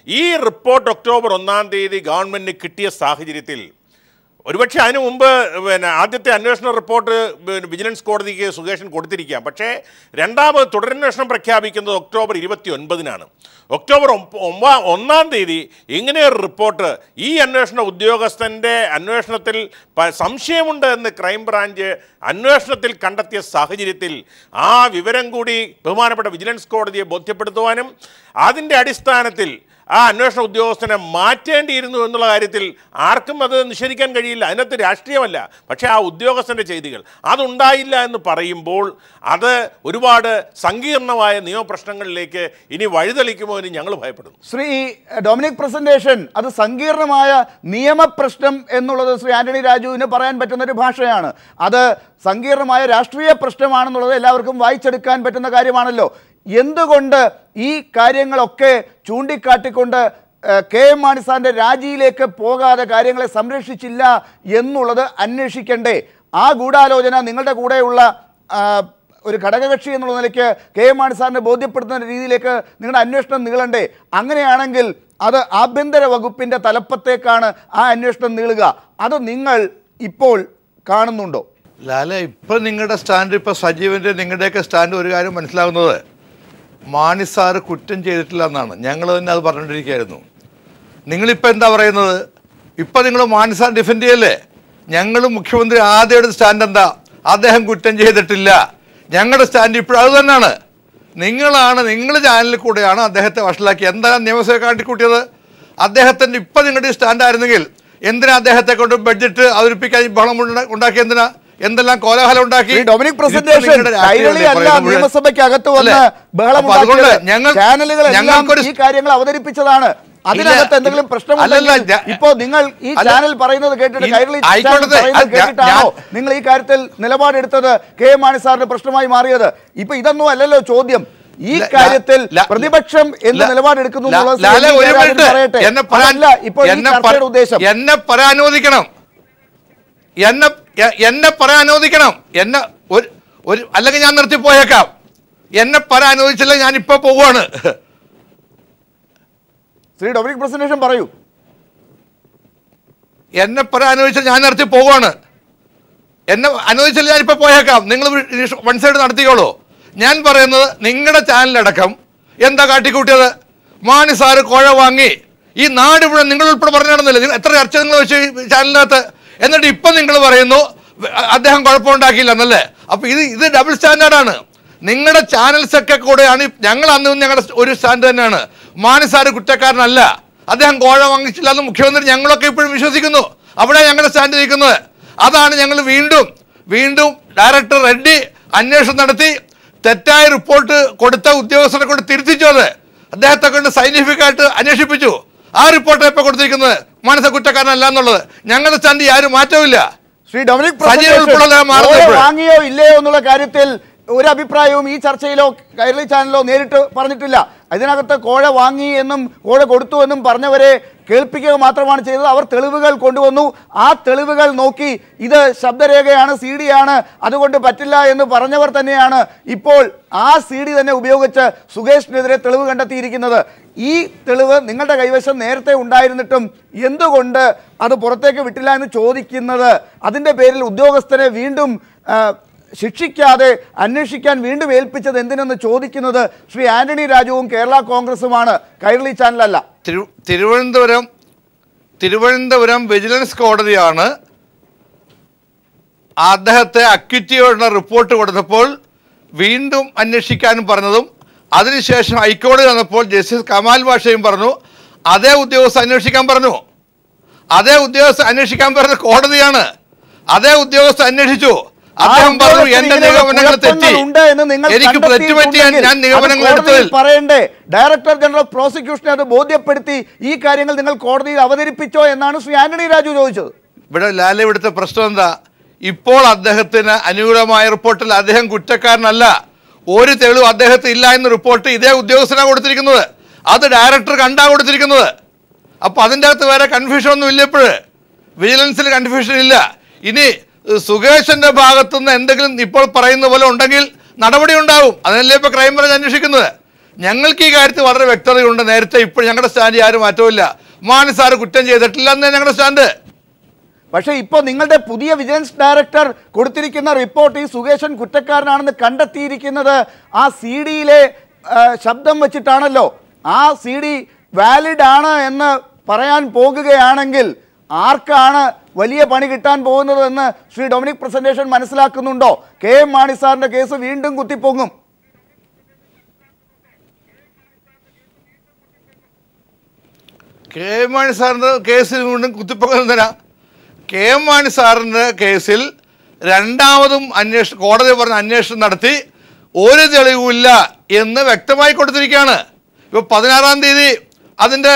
ഈ റിപ്പോർട്ട് ഒക്ടോബർ 1 ഗവൺമെൻറ്റിന് കിട്ടിയ സാഹചര്യത്തിൽ ഒരുപക്ഷെ അതിനു മുമ്പ് ആദ്യത്തെ അന്വേഷണ റിപ്പോർട്ട് വിജിലൻസ് കോടതിക്ക് സുകേഷൻ കൊടുത്തിരിക്കാം. പക്ഷേ രണ്ടാമത് തുടരന്വേഷണം പ്രഖ്യാപിക്കുന്നത് ഒക്ടോബർ 29 ഒക്ടോബർ 1 ഇങ്ങനെയൊരു റിപ്പോർട്ട് ഈ അന്വേഷണ ഉദ്യോഗസ്ഥൻ്റെ അന്വേഷണത്തിൽ സംശയമുണ്ട് എന്ന് ക്രൈംബ്രാഞ്ച് അന്വേഷണത്തിൽ കണ്ടെത്തിയ സാഹചര്യത്തിൽ ആ വിവരം കൂടി ബഹുമാനപ്പെട്ട വിജിലൻസ് കോടതിയെ ബോധ്യപ്പെടുത്തുവാനും അതിൻ്റെ അടിസ്ഥാനത്തിൽ ആ അന്വേഷണ ഉദ്യോഗസ്ഥനെ മാറ്റേണ്ടിയിരുന്നു എന്നുള്ള കാര്യത്തിൽ ആർക്കും അത് നിഷേധിക്കാൻ കഴിയില്ല. അതിനകത്ത് രാഷ്ട്രീയമല്ല. പക്ഷേ ആ ഉദ്യോഗസ്ഥൻ്റെ ചെയ്തികൾ അതുണ്ടായില്ല എന്ന് പറയുമ്പോൾ അത് ഒരുപാട് സങ്കീർണമായ നിയമപ്രശ്നങ്ങളിലേക്ക് ഇനി വഴിതെളിക്കുമോ എന്ന് ഞങ്ങൾ ഭയപ്പെടുന്നു. ശ്രീ ഡൊമിനിക് പ്രസന്റേഷൻ, അത് സങ്കീർണമായ നിയമപ്രശ്നം എന്നുള്ളത് ശ്രീ ആന്റണി രാജുവിന് പറയാൻ പറ്റുന്നൊരു ഭാഷയാണ്. അത് സങ്കീർണമായ രാഷ്ട്രീയ പ്രശ്നമാണെന്നുള്ളത് എല്ലാവർക്കും വായിച്ചെടുക്കാൻ പറ്റുന്ന കാര്യമാണല്ലോ. എന്തുകൊണ്ട് ഈ കാര്യങ്ങളൊക്കെ ചൂണ്ടിക്കാട്ടിക്കൊണ്ട് കെ എം മാണി സാറിൻ്റെ രാജിയിലേക്ക് പോകാതെ കാര്യങ്ങളെ സംരക്ഷിച്ചില്ല എന്നുള്ളത് അന്വേഷിക്കണ്ടേ? ആ ഗൂഢാലോചന നിങ്ങളുടെ കൂടെയുള്ള ഒരു ഘടകകക്ഷി എന്നുള്ള നിലയ്ക്ക് കെ എം മാണി സാറിനെ ബോധ്യപ്പെടുത്തുന്ന രീതിയിലേക്ക് നിങ്ങളുടെ അന്വേഷണം നീളണ്ടേ? അങ്ങനെയാണെങ്കിൽ അത് ആഭ്യന്തര വകുപ്പിൻ്റെ തലപ്പത്തേക്കാണ് ആ അന്വേഷണം നീളുക. അത് നിങ്ങൾ ഇപ്പോൾ കാണുന്നുണ്ടോ? ലാല, ഇപ്പം നിങ്ങളുടെ സ്റ്റാൻഡ്, ഇപ്പോൾ സജീവൻ്റെ നിങ്ങളുടെയൊക്കെ സ്റ്റാൻഡ് ഒരു കാര്യം മനസ്സിലാവുന്നത്, മാണി സാറ് കുറ്റം ചെയ്തിട്ടില്ല എന്നാണ്. ഞങ്ങൾ തന്നെ അത് പറഞ്ഞുകൊണ്ടിരിക്കുകയായിരുന്നു. നിങ്ങളിപ്പോൾ എന്താ പറയുന്നത്? ഇപ്പം നിങ്ങൾ മാണി സാർ ഡിഫെൻഡ് ചെയ്യല്ലേ? ഞങ്ങൾ മുഖ്യമന്ത്രി ആദ്യം എടുത്ത സ്റ്റാൻഡ് എന്താ? അദ്ദേഹം കുറ്റം ചെയ്തിട്ടില്ല. ഞങ്ങളുടെ സ്റ്റാൻഡ് ഇപ്പോഴും അത് തന്നെയാണ്. നിങ്ങൾ ചാനലിൽ കൂടെയാണ് അദ്ദേഹത്തെ വഷളാക്കി എന്താണ് നിയമസഭ കാട്ടിക്കൂട്ടിയത്. അദ്ദേഹത്തിൻ്റെ ഇപ്പം നിങ്ങളുടെ സ്റ്റാൻഡായിരുന്നെങ്കിൽ എന്തിനാ അദ്ദേഹത്തെ കൊണ്ട് ബഡ്ജറ്റ് അവതരിപ്പിക്കാൻ ബഹളം ഉണ്ടാക്കി? എന്തെല്ലാം കോലാഹലം ഉണ്ടാക്കി? ഡൊമിനിക് പ്രസന്റേഷൻ നിയമസഭയ്ക്ക് അകത്ത് വന്ന് ബഹളം ഈ കാര്യങ്ങൾ അവതരിപ്പിച്ചതാണ്. അതിനകത്ത് എന്തെങ്കിലും പ്രശ്നമല്ല. ഇപ്പോ നിങ്ങൾ ഈ ചാനൽ പറയുന്നത് കേട്ടിട്ട് കൈരളി കേട്ടിട്ടാണോ നിങ്ങൾ ഈ കാര്യത്തിൽ നിലപാടെടുത്തത് കെ എം മാണി സാറിന്റെ പ്രശ്നമായി മാറിയത്? ഇപ്പൊ ഇതൊന്നും അല്ലല്ലോ ചോദ്യം. ഈ കാര്യത്തിൽ പ്രതിപക്ഷം എന്ത് നിലപാടെടുക്കുന്നു പറയട്ടെ. ഇപ്പോൾ ഉദ്ദേശം എന്നെ പറയാൻ അനുവദിക്കണം. എന്നെ പറയാൻ അനുവദിക്കണം. അല്ലെങ്കിൽ ഞാൻ നിർത്തിപ്പോയേക്കാം. എന്നെ പറയാൻ അനുവദിച്ചില്ല, ഞാൻ ഇപ്പൊ പോവാണ്. ശ്രീ ഡൊമിനിക് പ്രസന്റേഷൻ പറയൂ. എന്നെ പറയാൻ അനുവദിച്ചാൽ ഞാൻ നിർത്തി പോവാണ്. എന്നെ അനുവദിച്ചില്ല, ഞാനിപ്പോ പോയേക്കാം. നിങ്ങൾ വൺ സൈഡ് നടത്തിക്കോളൂ. ഞാൻ പറയുന്നത് നിങ്ങളുടെ ചാനലടക്കം എന്താ കാട്ടിക്കൂട്ടിയത്? മാണി സാറ് കോഴ വാങ്ങി ഈ നാട് മുഴുവൻ നിങ്ങൾ ഉൾപ്പെടെ പറഞ്ഞു നടന്നില്ല. എത്ര ചർച്ച നിങ്ങൾ വെച്ച് ചാനലിനകത്ത്. എന്നിട്ട് ഇപ്പം നിങ്ങൾ പറയുന്നു അദ്ദേഹം കുഴപ്പമുണ്ടാക്കിയില്ല എന്നല്ലേ? അപ്പോൾ ഇത് ഡബിൾ സ്റ്റാൻഡേർഡാണ്. നിങ്ങളുടെ ചാനൽസൊക്കെ കൂടെയാണ്. ഞങ്ങൾ അന്ന് ഞങ്ങളുടെ ഒരു സ്റ്റാൻഡ് തന്നെയാണ്. മാണി സാറ് കുറ്റക്കാരനല്ല, അദ്ദേഹം കോഴ വാങ്ങിച്ചില്ല എന്ന് മുഖ്യമന്ത്രി ഞങ്ങളൊക്കെ ഇപ്പോഴും വിശ്വസിക്കുന്നു. അവിടെ ഞങ്ങളുടെ സ്റ്റാൻഡ് നിൽക്കുന്നത്. അതാണ് ഞങ്ങൾ വീണ്ടും ഡയറക്ടർ റെഡ്ഡി അന്വേഷണം നടത്തി തെറ്റായ റിപ്പോർട്ട് കൊടുത്ത ഉദ്യോഗസ്ഥരെ കൊണ്ട് തിരുത്തിച്ചത്. അദ്ദേഹത്തെ കൊണ്ട് സയന്റിഫിക് ആയിട്ട് അന്വേഷിപ്പിച്ചു. ആ റിപ്പോർട്ട് ഇപ്പോൾ കൊടുത്തിരിക്കുന്നത് മാണി സാർ കുറ്റക്കാരനല്ല എന്നുള്ളത്. ഞങ്ങളുടെ സ്റ്റാൻഡ് ആരും മാറ്റമില്ല. ശ്രീ ഡൊമിനിക് വാങ്ങിയോ ഇല്ലയോ എന്നുള്ള കാര്യത്തിൽ ഒരു അഭിപ്രായവും ഈ ചർച്ചയിലോ കൈരളി ചാനലിലോ നേരിട്ട് പറഞ്ഞിട്ടില്ല. ഇതിനകത്ത് കോഴ വാങ്ങി എന്നും കോഴ കൊടുത്തു എന്നും പറഞ്ഞവരെ കേൾപ്പിക്കുക മാത്രമാണ് ചെയ്തത്. അവർ തെളിവുകൾ കൊണ്ടുവന്നു. ആ തെളിവുകൾ നോക്കി ഇത് ശബ്ദരേഖയാണ്, CD ആണ്, അതുകൊണ്ട് പറ്റില്ല എന്ന് പറഞ്ഞവർ തന്നെയാണ് ഇപ്പോൾ ആ CD തന്നെ ഉപയോഗിച്ച് സുകേഷിനെതിരെ തെളിവ് കണ്ടെത്തിയിരിക്കുന്നത്. ഈ തെളിവ് നിങ്ങളുടെ കൈവശം നേരത്തെ ഉണ്ടായിരുന്നിട്ടും എന്തുകൊണ്ട് അത് പുറത്തേക്ക് വിട്ടില്ല എന്ന് ചോദിക്കുന്നത്, അതിൻ്റെ പേരിൽ ഉദ്യോഗസ്ഥരെ വീണ്ടും ശിക്ഷിക്കാതെ അന്വേഷിക്കാൻ വീണ്ടും ഏൽപ്പിച്ചത് എന്തിനെന്ന് ചോദിക്കുന്നത് ശ്രീ ആന്റണി രാജുവും കേരള കോൺഗ്രസുമാണ്, കൈരളി ചാനലല്ല. തിരുവനന്തപുരം വിജിലൻസ് കോടതിയാണ് അദ്ദേഹത്തെ അക്യൂറ്റിയോടുള്ള റിപ്പോർട്ട് കൊടുത്തപ്പോൾ വീണ്ടും അന്വേഷിക്കാനും പറഞ്ഞതും, അതിനുശേഷം ഹൈക്കോടതി വന്നപ്പോൾ ജസ്റ്റിസ് കമാൽ ബാഷയും പറഞ്ഞു അതേ ഉദ്യോഗസ്ഥ അന്വേഷിക്കാൻ പറഞ്ഞു. അതേ ഉദ്യോഗസ്ഥ അന്വേഷിക്കാൻ പറഞ്ഞ കോടതിയാണ്. അതേ ഉദ്യോഗസ്ഥ അന്വേഷിച്ചു. അദ്ദേഹം പറഞ്ഞു എന്റെ നിഗമനങ്ങൾ തെറ്റി, എനിക്ക് തെറ്റുപറ്റിയാൽ ഞാൻ നിഗമനങ്ങൾ എടുത്തതിൽ പറയണ്ടേ? ഡയറക്ടർ ജനറൽ ഓഫ് പ്രോസിക്യൂഷനെ അത് ബോധ്യപ്പെടുത്തി ഈ കാര്യങ്ങൾ നിങ്ങൾ കോടതിയിൽ അവതരിപ്പിച്ചോ എന്നാണ് ശ്രീ ആന്റണി രാജു ചോദിച്ചത്. ഇവിടെ ലാല ഇവിടുത്തെ പ്രശ്നം എന്താ? ഇപ്പോൾ അദ്ദേഹത്തിന് അനുകൂലമായ റിപ്പോർട്ടിൽ അദ്ദേഹം കുറ്റക്കാരനല്ല, ഒരു തെളിവ് അദ്ദേഹത്തിന് ഇല്ല എന്ന റിപ്പോർട്ട് ഇതേ ഉദ്യോഗസ്ഥനാണ് കൊടുത്തിരിക്കുന്നത്. അത് ഡയറക്ടർ കണ്ടാ കൊടുത്തിരിക്കുന്നത്. അപ്പോൾ അതിൻ്റെ അകത്ത് വേറെ കൺഫ്യൂഷൻ ഒന്നും ഇല്ല. ഇപ്പോഴ് വിജിലൻസിൽ കൺഫ്യൂഷൻ ഇല്ല. ഇനി സുകേഷിന്റെ ഭാഗത്തുനിന്ന് എന്തെങ്കിലും ഇപ്പോൾ പറയുന്ന പോലെ ഉണ്ടെങ്കിൽ നടപടി ഉണ്ടാവും. അതിനല്ലേ ഇപ്പോൾ ക്രൈംബ്രാഞ്ച് അന്വേഷിക്കുന്നത്. ഞങ്ങൾക്ക് ഈ കാര്യത്തിൽ വളരെ വ്യക്തതയുണ്ട്. നേരത്തെ ഇപ്പോൾ ഞങ്ങളുടെ സ്റ്റാൻഡ് ആരും മാറ്റമില്ല. മാണി സാറ് കുറ്റം ചെയ്തിട്ടില്ല എന്നേ ഞങ്ങളുടെ സ്റ്റാൻഡ്. പക്ഷേ ഇപ്പോൾ നിങ്ങളുടെ പുതിയ വിജിലൻസ് ഡയറക്ടർ കൊടുത്തിരിക്കുന്ന റിപ്പോർട്ട് ഈ സുകേശൻ കുറ്റക്കാരനാണെന്ന് കണ്ടെത്തിയിരിക്കുന്നത് ആ CD-യിലെ ശബ്ദം വെച്ചിട്ടാണല്ലോ. ആ CD വാലിഡ് ആണ് എന്ന് പറയാൻ പോകുകയാണെങ്കിൽ ആർക്കാണ് വലിയ പണി കിട്ടാൻ പോകുന്നത് എന്ന് ശ്രീ ഡൊമിനിക് പ്രസന്റേഷൻ മനസ്സിലാക്കുന്നുണ്ടോ? KM മാണി സാറിന്റെ കേസ് വീണ്ടും കുത്തിപ്പൊങ്ങും. KM മാണി സാറിന്റെ കേസിൽ വീണ്ടും കുത്തിപ്പൊങ്ങുന്നതിനാ. KM മാണി സാറിന്റെ കേസിൽ രണ്ടാമതും കോടതി പറഞ്ഞ അന്വേഷണം നടത്തി ഒരു തെളിവുമില്ല എന്ന് വ്യക്തമായി കൊടുത്തിരിക്കുകയാണ്. ഇപ്പോൾ 16-ാം തീയതി അതിൻ്റെ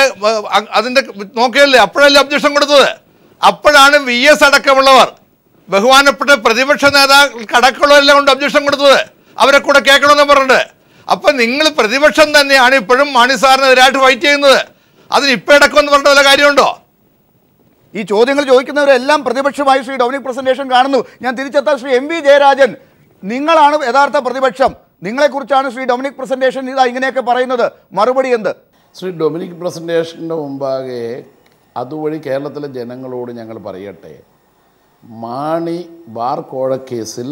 നോക്കിയല്ലേ, അപ്പോഴല്ലേ ഒബ്ജക്ഷൻ കൊടുത്തത്. അപ്പോഴാണ് VS അടക്കമുള്ളവർ, ബഹുമാനപ്പെട്ട പ്രതിപക്ഷ നേതാക്കൾക്ക് അടക്കമുള്ളവരെല്ലാം കൊണ്ട് ഒബ്ജക്ഷൻ കൊടുത്തത്. അവരെ കൂടെ കേൾക്കണമെന്ന് പറഞ്ഞിട്ട്. അപ്പം നിങ്ങൾ പ്രതിപക്ഷം തന്നെയാണ് ഇപ്പോഴും മാണി സാറിനെതിരായിട്ട് ഫൈറ്റ് ചെയ്യുന്നത്. അതിന് ഇപ്പം അടക്കമെന്ന് പറഞ്ഞിട്ട് വല്ല കാര്യമുണ്ടോ? ഈ ചോദ്യങ്ങൾ ചോദിക്കുന്നവരെല്ലാം പ്രതിപക്ഷമായി ശ്രീ ഡൊമിനിക് പ്രസന്റേഷൻ കാണുന്നു. ഞാൻ തിരിച്ചെത്താൻ ശ്രീ MV ജയരാജൻ, നിങ്ങളാണ് യഥാർത്ഥ പ്രതിപക്ഷം. നിങ്ങളെക്കുറിച്ചാണ് ശ്രീ ഡൊമിനിക് പ്രസന്റേഷൻ ഇതാ ഇങ്ങനെയൊക്കെ പറയുന്നത്. മറുപടി എന്ത്? ശ്രീ ഡൊമിനിക് പ്രസന്റേഷൻ്റെ മുമ്പാകെ അതുവഴി കേരളത്തിലെ ജനങ്ങളോട് ഞങ്ങൾ പറയട്ടെ, മാണി ബാർ കോഴക്കേസിൽ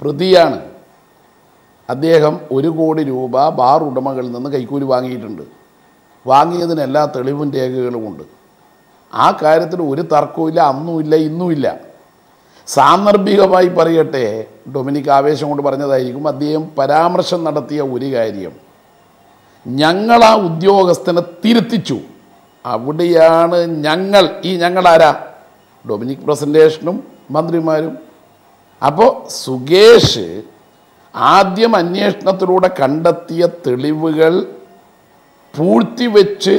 പ്രതിയാണ്. അദ്ദേഹം 1 കോടി രൂപ ബാർ ഉടമകളിൽ നിന്ന് കൈക്കൂലി വാങ്ങിയിട്ടുണ്ട്. വാങ്ങിയതിന് എല്ലാ തെളിവും രേഖകളുമുണ്ട്. ആ കാര്യത്തിൽ ഒരു തർക്കവുമില്ല, അന്നുമില്ല, ഇന്നുമില്ല. സാന്ദർഭികമായി പറയട്ടെ, ഡൊമിനിക് ആവേശം കൊണ്ട് പറഞ്ഞതായിരിക്കും, അദ്ദേഹം പരാമർശം നടത്തിയ ഒരു കാര്യം, ഞങ്ങൾ ആ ഉദ്യോഗസ്ഥനെ തിരുത്തിച്ചു. അവിടെയാണ് ഞങ്ങളാരാ? ഡൊമിനിക് പ്രസന്റേഷനും മന്ത്രിമാരും. അപ്പോൾ സുകേഷ് ആദ്യം അന്വേഷണത്തിലൂടെ കണ്ടെത്തിയ തെളിവുകൾ പൂഴ്ത്തിവെച്ച്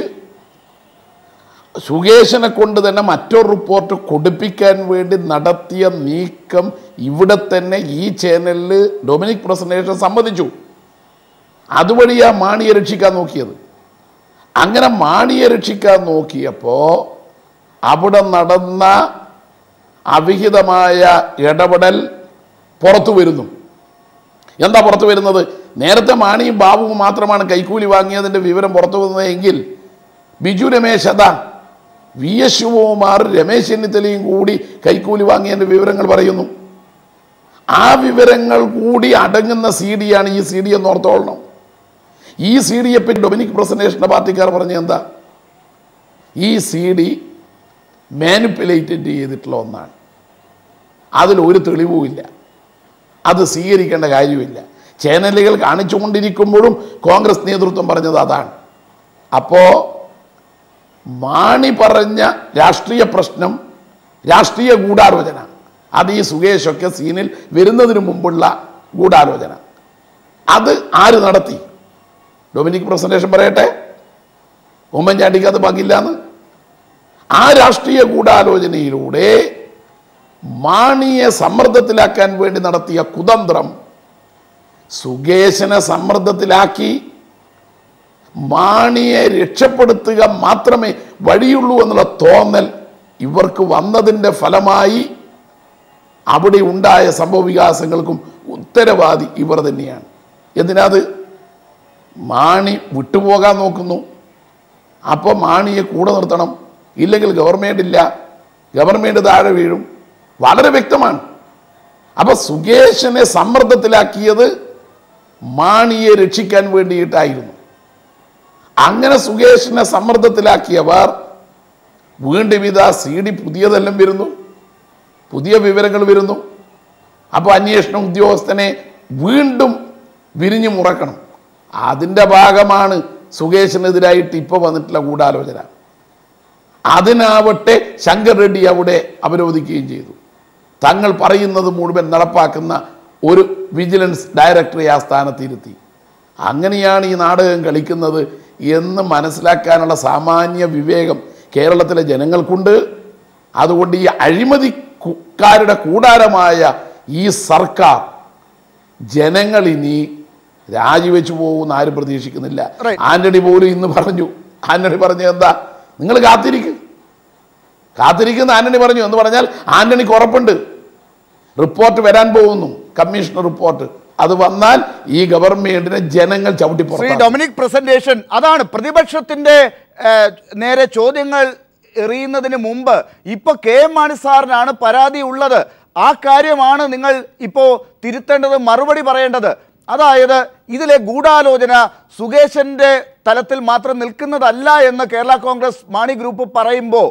സുകേഷിനെ കൊണ്ട് തന്നെ മറ്റൊരു റിപ്പോർട്ട് കൊടുപ്പിക്കാൻ വേണ്ടി നടത്തിയ നീക്കം ഇവിടെ തന്നെ ഈ ചാനലിൽ ഡൊമിനിക് പ്രസന്റേഷൻ സമ്മതിച്ചു. അതുവഴിയാ മാണിയെ രക്ഷിക്കാൻ നോക്കിയത്. അങ്ങനെ മാണിയെ രക്ഷിക്കാൻ നോക്കിയപ്പോൾ അവിടെ നടന്ന അവിഹിതമായ ഇടപെടൽ പുറത്തു വരുന്നു. എന്താ പുറത്തു വരുന്നത്? നേരത്തെ മാണിയും ബാബുവും മാത്രമാണ് കൈക്കൂലി വാങ്ങിയതിൻ്റെ വിവരം പുറത്തു വന്നതെങ്കിൽ ബിജു രമേശ്, അതാ VS ശിവകുമാർ, രമേശ് ചെന്നിത്തലയും കൂടി കൈക്കൂലി വാങ്ങിയതിൻ്റെ വിവരങ്ങൾ പറയുന്നു. ആ വിവരങ്ങൾ കൂടി അടങ്ങുന്ന CD-യാണ് ഈ CD എന്ന് ഓർത്തോളണം. ഈ CD-യെ പറ്റി ഡൊമിനിക് പ്രസന്റേഷൻ്റെ പാർട്ടിക്കാർ പറഞ്ഞ എന്താ? ഈ CD മാനിപ്പുലേറ്റഡ് ചെയ്തിട്ടുള്ള ഒന്നാണ്. അതിലൊരു തെളിവുമില്ല. അത് സ്വീകരിക്കേണ്ട കാര്യമില്ല. ചാനലുകൾ കാണിച്ചുകൊണ്ടിരിക്കുമ്പോഴും കോൺഗ്രസ് നേതൃത്വം പറഞ്ഞത് അതാണ്. അപ്പോൾ മാണി പറഞ്ഞ രാഷ്ട്രീയ പ്രശ്നം, രാഷ്ട്രീയ ഗൂഢാലോചന, അത് ഈ സുകേഷൊക്കെ സീനിൽ വരുന്നതിന് മുമ്പുള്ള ഗൂഢാലോചന, അത് ആര് നടത്തി? ഡൊമിനിക് പ്രസന്റേഷൻ പറയട്ടെ, ഉമ്മൻചാണ്ടിക്ക് അത് പങ്കില്ലാന്ന്. ആ രാഷ്ട്രീയ ഗൂഢാലോചനയിലൂടെ മാണിയെ സമ്മർദ്ദത്തിലാക്കാൻ വേണ്ടി നടത്തിയ കുതന്ത്രം സുകേശനെ സമ്മർദ്ദത്തിലാക്കി മാണിയെ രക്ഷപ്പെടുത്തുക മാത്രമേ വഴിയുള്ളൂ എന്നുള്ള തോന്നൽ ഇവർക്ക് വന്നതിൻ്റെ ഫലമായി അവിടെ ഉണ്ടായ സംഭവ വികാസങ്ങൾക്കും ഉത്തരവാദി ഇവർ തന്നെയാണ്. എന്തിനാത്? മാണി വിട്ടുപോകാൻ നോക്കുന്നു. അപ്പോൾ മാണിയെ കൂടെ നിർത്തണം, ഇല്ലെങ്കിൽ ഗവൺമെൻറ് ഇല്ല, ഗവൺമെൻറ് താഴെ വീഴും. വളരെ വ്യക്തമാണ്. അപ്പൊ സുകേഷിനെ സമ്മർദ്ദത്തിലാക്കിയത് മാണിയെ രക്ഷിക്കാൻ വേണ്ടിയിട്ടായിരുന്നു. അങ്ങനെ സുകേഷിനെ സമ്മർദ്ദത്തിലാക്കിയവർ വീണ്ടും ഇതാ CD പുതിയതെല്ലാം വരുന്നു, പുതിയ വിവരങ്ങൾ വരുന്നു. അപ്പോൾ അന്വേഷണ ഉദ്യോഗസ്ഥനെ വീണ്ടും വിരിഞ്ഞു മുറക്കണം. അതിൻ്റെ ഭാഗമാണ് സുകേഷിനെതിരായിട്ട് ഇപ്പോൾ വന്നിട്ടുള്ള ഗൂഢാലോചന. അതിനാവട്ടെ ശങ്കർ റെഡ്ഡി അവിടെ അവരോധിക്കുകയും ചെയ്തു. തങ്ങൾ പറയുന്നത് മുഴുവൻ നടപ്പാക്കുന്ന ഒരു വിജിലൻസ് ഡയറക്ടറെ ആ സ്ഥാനത്തിരുത്തി. അങ്ങനെയാണ് ഈ നാടകം കളിക്കുന്നത് എന്ന് മനസ്സിലാക്കാനുള്ള സാമാന്യ വിവേകം കേരളത്തിലെ ജനങ്ങൾക്കുണ്ട്. അതുകൊണ്ട് ഈ അഴിമതിക്കാരുടെ കൂടാരമായ ഈ സർക്കാർ ജനങ്ങൾ ഇനി രാജിവെച്ചു പോകുമെന്ന് ആരും പ്രതീക്ഷിക്കുന്നില്ല. ആന്റണി പോലും ഇന്ന് പറഞ്ഞു. ആന്റണി പറഞ്ഞു എന്താ, നിങ്ങൾ കാത്തിരിക്കുന്ന ആന്റണി പറഞ്ഞു എന്ന് പറഞ്ഞാൽ ആന്റണിക്ക് ഉറപ്പുണ്ട് റിപ്പോർട്ട് വരാൻ പോകുന്നു, കമ്മീഷണർ റിപ്പോർട്ട്. അത് വന്നാൽ ഈ ഗവൺമെന്റിനെ ജനങ്ങൾ ചവിട്ടിപ്പുറത്താക്കും. ഡൊമിനിക് പ്രസന്റേഷൻ അതാണ് പ്രതിപക്ഷത്തിന്റെ നേരെ ചോദ്യങ്ങൾ എറിയുന്നതിന് മുമ്പ് ഇപ്പൊ KM മാണി സാറിനാണ് പരാതി ഉള്ളത്. ആ കാര്യമാണ് നിങ്ങൾ ഇപ്പോ തിരുത്തേണ്ടത്, മറുപടി പറയേണ്ടത്. അതായത് ഇതിലെ ഗൂഢാലോചന സുകേശന്റെ തലത്തിൽ മാത്രം നിൽക്കുന്നതല്ല എന്ന് കേരള കോൺഗ്രസ് മാണി ഗ്രൂപ്പ് പറയുമ്പോൾ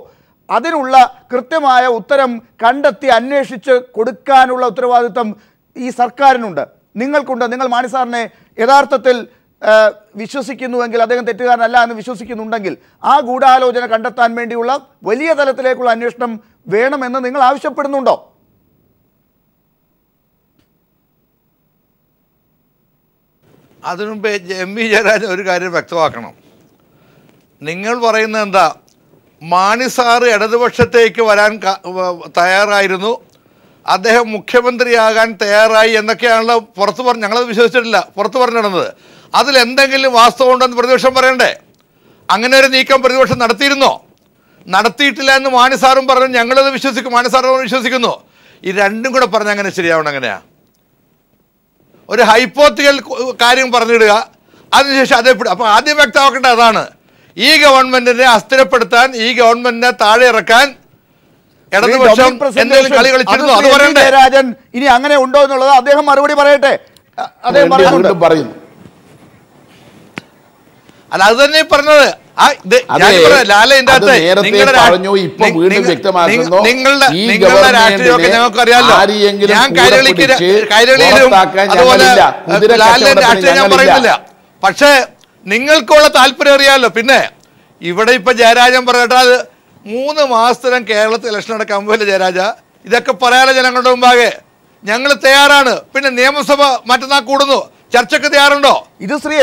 അതിനുള്ള കൃത്യമായ ഉത്തരം കണ്ടെത്തി അന്വേഷിച്ച് കൊടുക്കാനുള്ള ഉത്തരവാദിത്വം ഈ സർക്കാരിനുണ്ട്, നിങ്ങൾക്കുണ്ട്. നിങ്ങൾ മാണി സാറിനെ യഥാർത്ഥത്തിൽ വിശ്വസിക്കുന്നുവെങ്കിൽ, അദ്ദേഹം തെറ്റുകാരനല്ല എന്ന് വിശ്വസിക്കുന്നുണ്ടെങ്കിൽ ആ ഗൂഢാലോചന കണ്ടെത്താൻ വേണ്ടിയുള്ള വലിയ തലത്തിലേക്കുള്ള അന്വേഷണം വേണമെന്ന് നിങ്ങൾ ആവശ്യപ്പെടുന്നുണ്ടോ? അതിനുമുമ്പ് MV ജയരാജൻ ഒരു കാര്യം വ്യക്തമാക്കണം. നിങ്ങൾ പറയുന്നത് എന്താ, മാണി സാറ് ഇടതുപക്ഷത്തേക്ക് വരാൻ തയ്യാറായിരുന്നു, അദ്ദേഹം മുഖ്യമന്ത്രിയാകാൻ തയ്യാറായി എന്നൊക്കെയാണല്ലോ പുറത്ത് പറഞ്ഞ്, ഞങ്ങളത് വിശ്വസിച്ചിട്ടില്ല, പുറത്ത് പറഞ്ഞിടുന്നത്. അതിലെന്തെങ്കിലും വാസ്തവം ഉണ്ടെന്ന് പ്രതിപക്ഷം പറയണ്ടേ? അങ്ങനെ ഒരു നീക്കം പ്രതിപക്ഷം നടത്തിയിരുന്നോ? നടത്തിയിട്ടില്ല എന്ന് മാണി സാറും പറഞ്ഞു, ഞങ്ങളത് വിശ്വസിക്കും, മാണി സാറും വിശ്വസിക്കുന്നു. ഈ രണ്ടും കൂടെ പറഞ്ഞാൽ അങ്ങനെ ശരിയാവണം. എങ്ങനെയാ ഒരു ഹൈപ്പോത്തിക്കൽ കാര്യം പറഞ്ഞിടുക, അതിനുശേഷം അതേ. അപ്പോൾ ആദ്യം വ്യക്തമാക്കേണ്ടത് അതാണ്, ഈ ഗവൺമെന്റിനെ അസ്ഥിരപ്പെടുത്താൻ, ഈ ഗവൺമെന്റിനെ താഴെ ഇറക്കാൻ ഇടതുപക്ഷം എന്തെങ്കിലും കളി കളിച്ചിരുന്നു അത് പറയണ്ടേ? രാജൻ ഇനി അങ്ങനെ ഉണ്ടോ എന്നുള്ളത് അദ്ദേഹം മറുപടി പറയട്ടെ. അദ്ദേഹം പറയുന്നു. അല്ല, അത് തന്നെ പറഞ്ഞത്. നിങ്ങളുടെ രാഷ്ട്രീയമൊക്കെ ഞങ്ങൾക്ക് അറിയാലോ. ഞാൻ കൈരളിയിലും അതുപോലെ രാഷ്ട്രീയം ഞാൻ പറയുന്നില്ല. പക്ഷേ നിങ്ങൾക്കുള്ള താല്പര്യം അറിയാമല്ലോ. പിന്നെ ഇവിടെ ഇപ്പൊ ജയരാജൻ പറഞ്ഞിട്ട് അത് 3 മാസത്തിലും കേരളത്തിൽ ഇലക്ഷൻ നടക്കാൻ പോലെ ജയരാജ, ഇതൊക്കെ പറയാലോ ജനങ്ങളുടെ മുമ്പാകെ. ഞങ്ങൾ തയ്യാറാണ്. പിന്നെ നിയമസഭ മറ്റന്നാൾ കൂടുന്നു, ചർച്ചക്ക് തയ്യാറുണ്ടോ? ഇത് ശ്രീ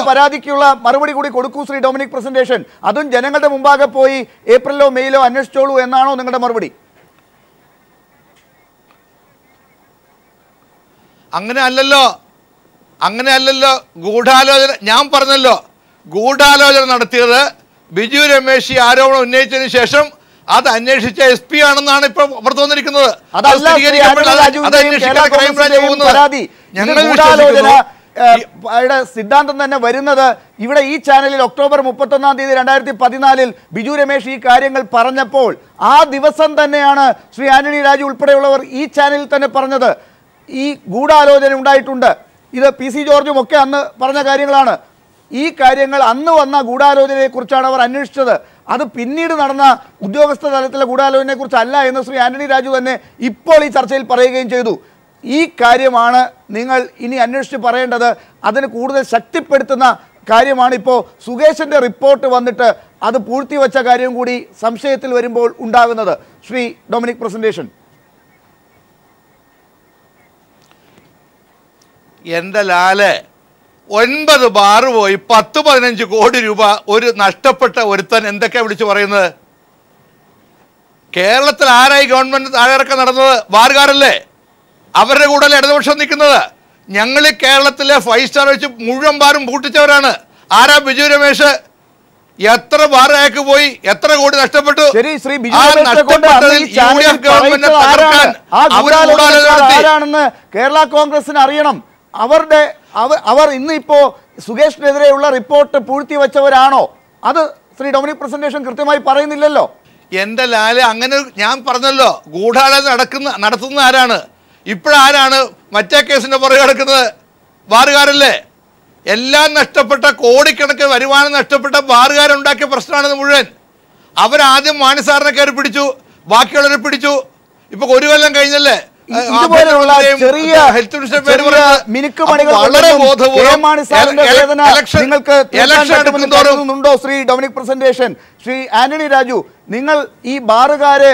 പരാതിക്കുള്ള മറുപടി കൂടി കൊടുക്കൂ ശ്രീ ഡൊമിനിക് പ്രസന്റേഷൻ. അതും ജനങ്ങളുടെ മുമ്പാകെ പോയി ഏപ്രിലോ മെയിലോ അന്വേഷിച്ചോളൂ എന്നാണോ നിങ്ങളുടെ മറുപടി? അങ്ങനെ അല്ലല്ലോ. ഗൂഢാലോചന ഞാൻ പറഞ്ഞല്ലോ, ഗൂഢാലോചന നടത്തിയത് ബിജു രമേശ് ആരോപണം ഉന്നയിച്ചതിന് ശേഷം അത് അന്വേഷിച്ച SP ആണെന്നാണ് ഇപ്പൊ പുറത്തു വന്നിരിക്കുന്നത്. സിദ്ധാന്തം തന്നെ വരുന്നത് ഇവിടെ ഈ ചാനലിൽ ഒക്ടോബർ 31 തീയതി 2014 ബിജു രമേശ് ഈ കാര്യങ്ങൾ പറഞ്ഞപ്പോൾ ആ ദിവസം തന്നെയാണ് ശ്രീ ആന്റണി രാജു ഉൾപ്പെടെയുള്ളവർ ഈ ചാനലിൽ തന്നെ പറഞ്ഞത് ഈ ഗൂഢാലോചന ഉണ്ടായിട്ടുണ്ട്. ഇത് PC ജോർജും ഒക്കെ അന്ന് പറഞ്ഞ കാര്യങ്ങളാണ്. ഈ കാര്യങ്ങൾ അന്ന് വന്ന ഗൂഢാലോചനയെക്കുറിച്ചാണ് അവർ അന്വേഷിച്ചത്. അത് പിന്നീട് നടന്ന ഉദ്യോഗസ്ഥ തലത്തിലെ ഗൂഢാലോചനയെക്കുറിച്ചല്ല എന്ന് ശ്രീ ആന്റണി രാജു തന്നെ ഇപ്പോൾ ഈ ചർച്ചയിൽ പറയുകയും ചെയ്തു. ഈ കാര്യമാണ് നിങ്ങൾ ഇനി അന്വേഷിച്ച് പറയേണ്ടത്. അതിന് കൂടുതൽ ശക്തിപ്പെടുത്തുന്ന കാര്യമാണ് ഇപ്പോൾ സുകേശൻ്റെ റിപ്പോർട്ട് വന്നിട്ട് അത് പൂഴ്ത്തിവെച്ച കാര്യം കൂടി സംശയത്തിൽ വരുമ്പോൾ ഉണ്ടാകുന്നത്. ശ്രീ ഡൊമിനിക് പ്രസന്റേഷൻ. എൻ്റെ ലാലെ 9 ബാർ പോയി 10-15 കോടി രൂപ ഒരു നഷ്ടപ്പെട്ട ഒരുത്തൻ എന്തൊക്കെയാണ് വിളിച്ചു പറയുന്നത്? കേരളത്തിൽ ആരായി ഗവൺമെന്റ് താഴെയിറക്കം നടന്നത്? ബാറുകാരല്ലേ? അവരുടെ കൂടെ ഇടതുപക്ഷം നിൽക്കുന്നത്. ഞങ്ങൾ കേരളത്തിലെ 5 സ്റ്റാർ വെച്ച് മുഴുവൻ ബാറും പൂട്ടിച്ചവരാണ്. ആരാ? ബിജു രമേശ്. എത്ര ബാർ അയാൾക്ക് പോയി, എത്ര കോടി നഷ്ടപ്പെട്ടു? ആരാണെന്ന് കേരള കോൺഗ്രസിന് അറിയണം. അവർ ഇന്ന് ഇപ്പോ സുകേഷിനെതിരെയുള്ള റിപ്പോർട്ട് പൂഴ്ത്തി വെച്ചവരാണോ? അത് ശ്രീ ഡൊമിനിക് പ്രസന്റേഷൻ കൃത്യമായി പറയുന്നില്ലല്ലോ. എൻ്റെ ലാല് അങ്ങനെ ഞാൻ പറഞ്ഞല്ലോ, ഗൂഢാലോചന നടത്തുന്ന ആരാണ്? ഇപ്പോഴാരാണ് മറ്റേ കേസിൻ്റെ പുറകെ കിടക്കുന്നത്? ബാറുകാരല്ലേ? എല്ലാം നഷ്ടപ്പെട്ട, കോടിക്കണക്കിന് വരുമാനം നഷ്ടപ്പെട്ട ബാറുകാരുണ്ടാക്കിയ പ്രശ്നമാണിത് മുഴുവൻ. അവരാദ്യം മാണി സാറിനെ കയറി പിടിച്ചു, ബാക്കിയുള്ളവരെ പിടിച്ചു. ഇപ്പൊ ഒരു കൊല്ലം കഴിഞ്ഞല്ലേ ഇതുപോലെയുള്ള ചെറിയ മിനുക്കുപണികൾ നിങ്ങൾക്ക് ശ്രീ ഡൊമിനിക് പ്രസന്റേഷൻ, ശ്രീ ആന്റണി രാജു, നിങ്ങൾ ഈ ബാറുകാരെ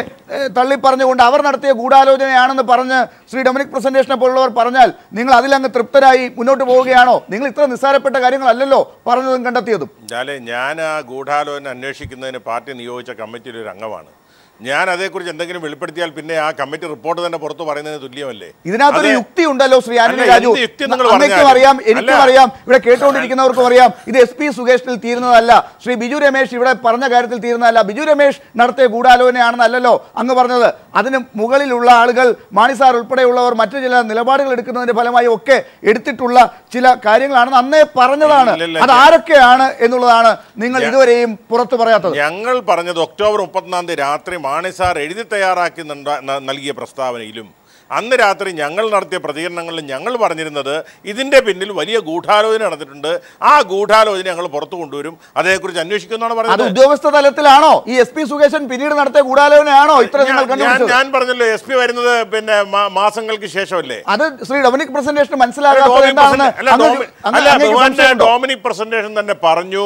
തള്ളി പറഞ്ഞുകൊണ്ട് അവർ നടത്തിയ ഗൂഢാലോചനയാണെന്ന് പറഞ്ഞ് ശ്രീ ഡൊമിനിക് പ്രസന്റേഷനെ പോലുള്ളവർ പറഞ്ഞാൽ നിങ്ങൾ അതിലങ്ങ് തൃപ്തരായി മുന്നോട്ട് പോവുകയാണോ? നിങ്ങൾ ഇത്ര നിസ്സാരപ്പെട്ട കാര്യങ്ങളല്ലല്ലോ പറഞ്ഞതും കണ്ടെത്തിയതും. ഞാൻ ആ ഗൂഢാലോചന അന്വേഷിക്കുന്നതിന് പാർട്ടി നിയോഗിച്ച കമ്മിറ്റിയിൽ ഒരു അംഗമാണ്. ഞാൻ അതേക്കുറിച്ച് എന്തെങ്കിലും വെളിപ്പെടുത്തിയാൽ പിന്നെ ആ കമ്മിറ്റി റിപ്പോർട്ട് തന്നെ പുറത്ത് പറയുന്നതിന് തുല്യമല്ലേ? ഇതിനകത്തൊരു യുക്തി ഉണ്ടല്ലോ ശ്രീ ആന്റണി രാജു. അങ്ങേക്കും അറിയാം, എനിക്കും അറിയാം, ഇവിടെ കേട്ടുകൊണ്ടിരിക്കുന്നവർക്കും അറിയാം. ഇത് SP സുകേഷിൽ തീരുന്നതല്ല, ശ്രീ ബിജു രമേശ് ഇവിടെ പറഞ്ഞ കാര്യത്തിൽ തീരുന്നതല്ല. ബിജു രമേശ് നടത്തിയ ഗൂഢാലോചനയാണെന്നല്ലോ അങ്ങ് പറഞ്ഞത്. അതിന് മുകളിലുള്ള ആളുകൾ, മാണി സാർ ഉൾപ്പെടെയുള്ളവർ മറ്റു ചില നിലപാടുകൾ എടുക്കുന്നതിന്റെ ഫലമായി ഒക്കെ എടുത്തിട്ടുള്ള ചില കാര്യങ്ങളാണെന്ന് അന്നേ പറഞ്ഞതാണ്. അത് ആരൊക്കെയാണ് എന്നുള്ളതാണ് നിങ്ങൾ ഇതുവരെയും പുറത്തു പറയാത്തത്. ഞങ്ങൾ പറഞ്ഞത് ഒക്ടോബർ 31 രാത്രി മാണി സാർ എഴുതി തയ്യാറാക്കി നൽകിയ പ്രസ്താവനയിലും അന്ന് രാത്രി ഞങ്ങൾ നടത്തിയ പ്രതികരണങ്ങളിലും ഞങ്ങൾ പറഞ്ഞിരുന്നത് ഇതിൻ്റെ പിന്നിൽ വലിയ ഗൂഢാലോചന നടന്നിട്ടുണ്ട്. ആ ഗൂഢാലോചന ഞങ്ങൾ പുറത്തു കൊണ്ടുവരും, അതേക്കുറിച്ച് അന്വേഷിക്കുന്നതാണ് പറഞ്ഞത്. ഉദ്യോഗസ്ഥ തലത്തിലാണോ ഈ SP സുകേശൻ പിന്നീട് നടത്തിയ ഗൂഢാലോചനയാണോ ഇത്ര? ഞാൻ പറഞ്ഞല്ലോ, SP വരുന്നത് പിന്നെ മാസങ്ങൾക്ക് ശേഷമല്ലേ. അത് ശ്രീ ഡൊമിനിക് പ്രസന്റേഷൻ മനസ്സിലാകാത്തത് ഡൊമിനിക് പ്രസന്റേഷൻ തന്നെ പറഞ്ഞു,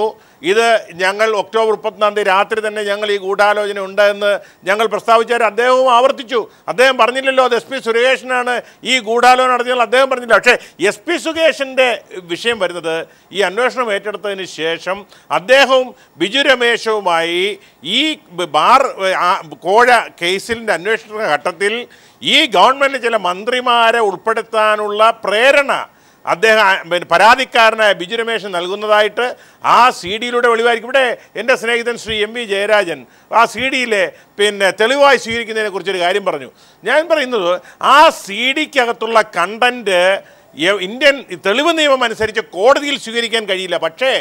ഇത് ഞങ്ങൾ ഒക്ടോബർ 31 രാത്രി തന്നെ ഞങ്ങൾ ഈ ഗൂഢാലോചന ഉണ്ട് എന്ന് ഞങ്ങൾ പ്രസ്താവിച്ചാൽ അദ്ദേഹവും ആവർത്തിച്ചു. അദ്ദേഹം പറഞ്ഞില്ലല്ലോ അത് SP സുരേഷിനാണ് ഈ ഗൂഢാലോചന നടത്തിയാൽ അദ്ദേഹം പറഞ്ഞില്ല. പക്ഷേ SP സുകേഷിൻ്റെ വിഷയം വരുന്നത് ഈ അന്വേഷണം ഏറ്റെടുത്തതിന് ശേഷം അദ്ദേഹവും ബിജു രമേശുമായി ഈ കോഴ കേസിൻ്റെ അന്വേഷണ ഘട്ടത്തിൽ ഈ ഗവൺമെൻറ് ചില മന്ത്രിമാരെ ഉൾപ്പെടുത്താനുള്ള പ്രേരണ അദ്ദേഹം പരാതിക്കാരനായ ബിജു രമേശ് നൽകുന്നതായിട്ട് ആ CD-യിലൂടെ വെളിവായിരിക്കും. ഇവിടെ എൻ്റെ സ്നേഹിതൻ ശ്രീ MV ജയരാജൻ ആ CD-യിലെ തെളിവായി സ്വീകരിക്കുന്നതിനെ കുറിച്ചൊരു കാര്യം പറഞ്ഞു. ഞാൻ പറയുന്നത് ആ CD-ക്കകത്തുള്ള കണ്ടന്റ് ഇന്ത്യൻ തെളിവ് നിയമം അനുസരിച്ച് കോടതിയിൽ സ്വീകരിക്കാൻ കഴിയില്ല. പക്ഷേ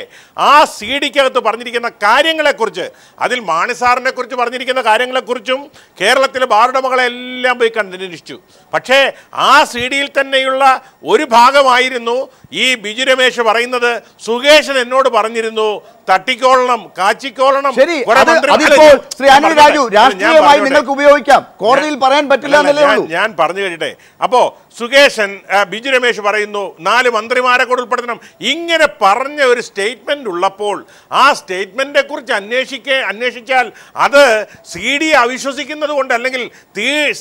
ആ CD-ക്കകത്ത് പറഞ്ഞിരിക്കുന്ന കാര്യങ്ങളെക്കുറിച്ച്, അതിൽ മാണി സാറിനെ കുറിച്ച് പറഞ്ഞിരിക്കുന്ന കാര്യങ്ങളെക്കുറിച്ചും കേരളത്തിലെ ബാറുടമകളെല്ലാം പോയി കണ്ടന്വേഷിച്ചു. പക്ഷേ ആ CD-യിൽ തന്നെയുള്ള ഒരു ഭാഗമായിരുന്നു ഈ ബിജു രമേശ് പറയുന്നത്, സുകേശൻ എന്നോട് പറഞ്ഞിരുന്നു തട്ടിക്കോളണം, കാച്ചിക്കോളണം. നിങ്ങൾക്ക് ഉപയോഗിക്കാം, കോടതിയിൽ പറയാൻ പറ്റില്ല. ഞാൻ പറഞ്ഞു കഴിഞ്ഞിട്ടെ. അപ്പോ സുകേശൻ ബിജു രമേശ് പറയുന്നു 4 മന്ത്രിമാരെ കൂടെ ഉൾപ്പെടുത്തണം. ഇങ്ങനെ പറഞ്ഞ ഒരു സ്റ്റേറ്റ്മെന്റ് ഉള്ളപ്പോൾ ആ സ്റ്റേറ്റ്മെന്റിനെ കുറിച്ച് അന്വേഷിച്ചാൽ അത് CD അവിശ്വസിക്കുന്നത് കൊണ്ട്, അല്ലെങ്കിൽ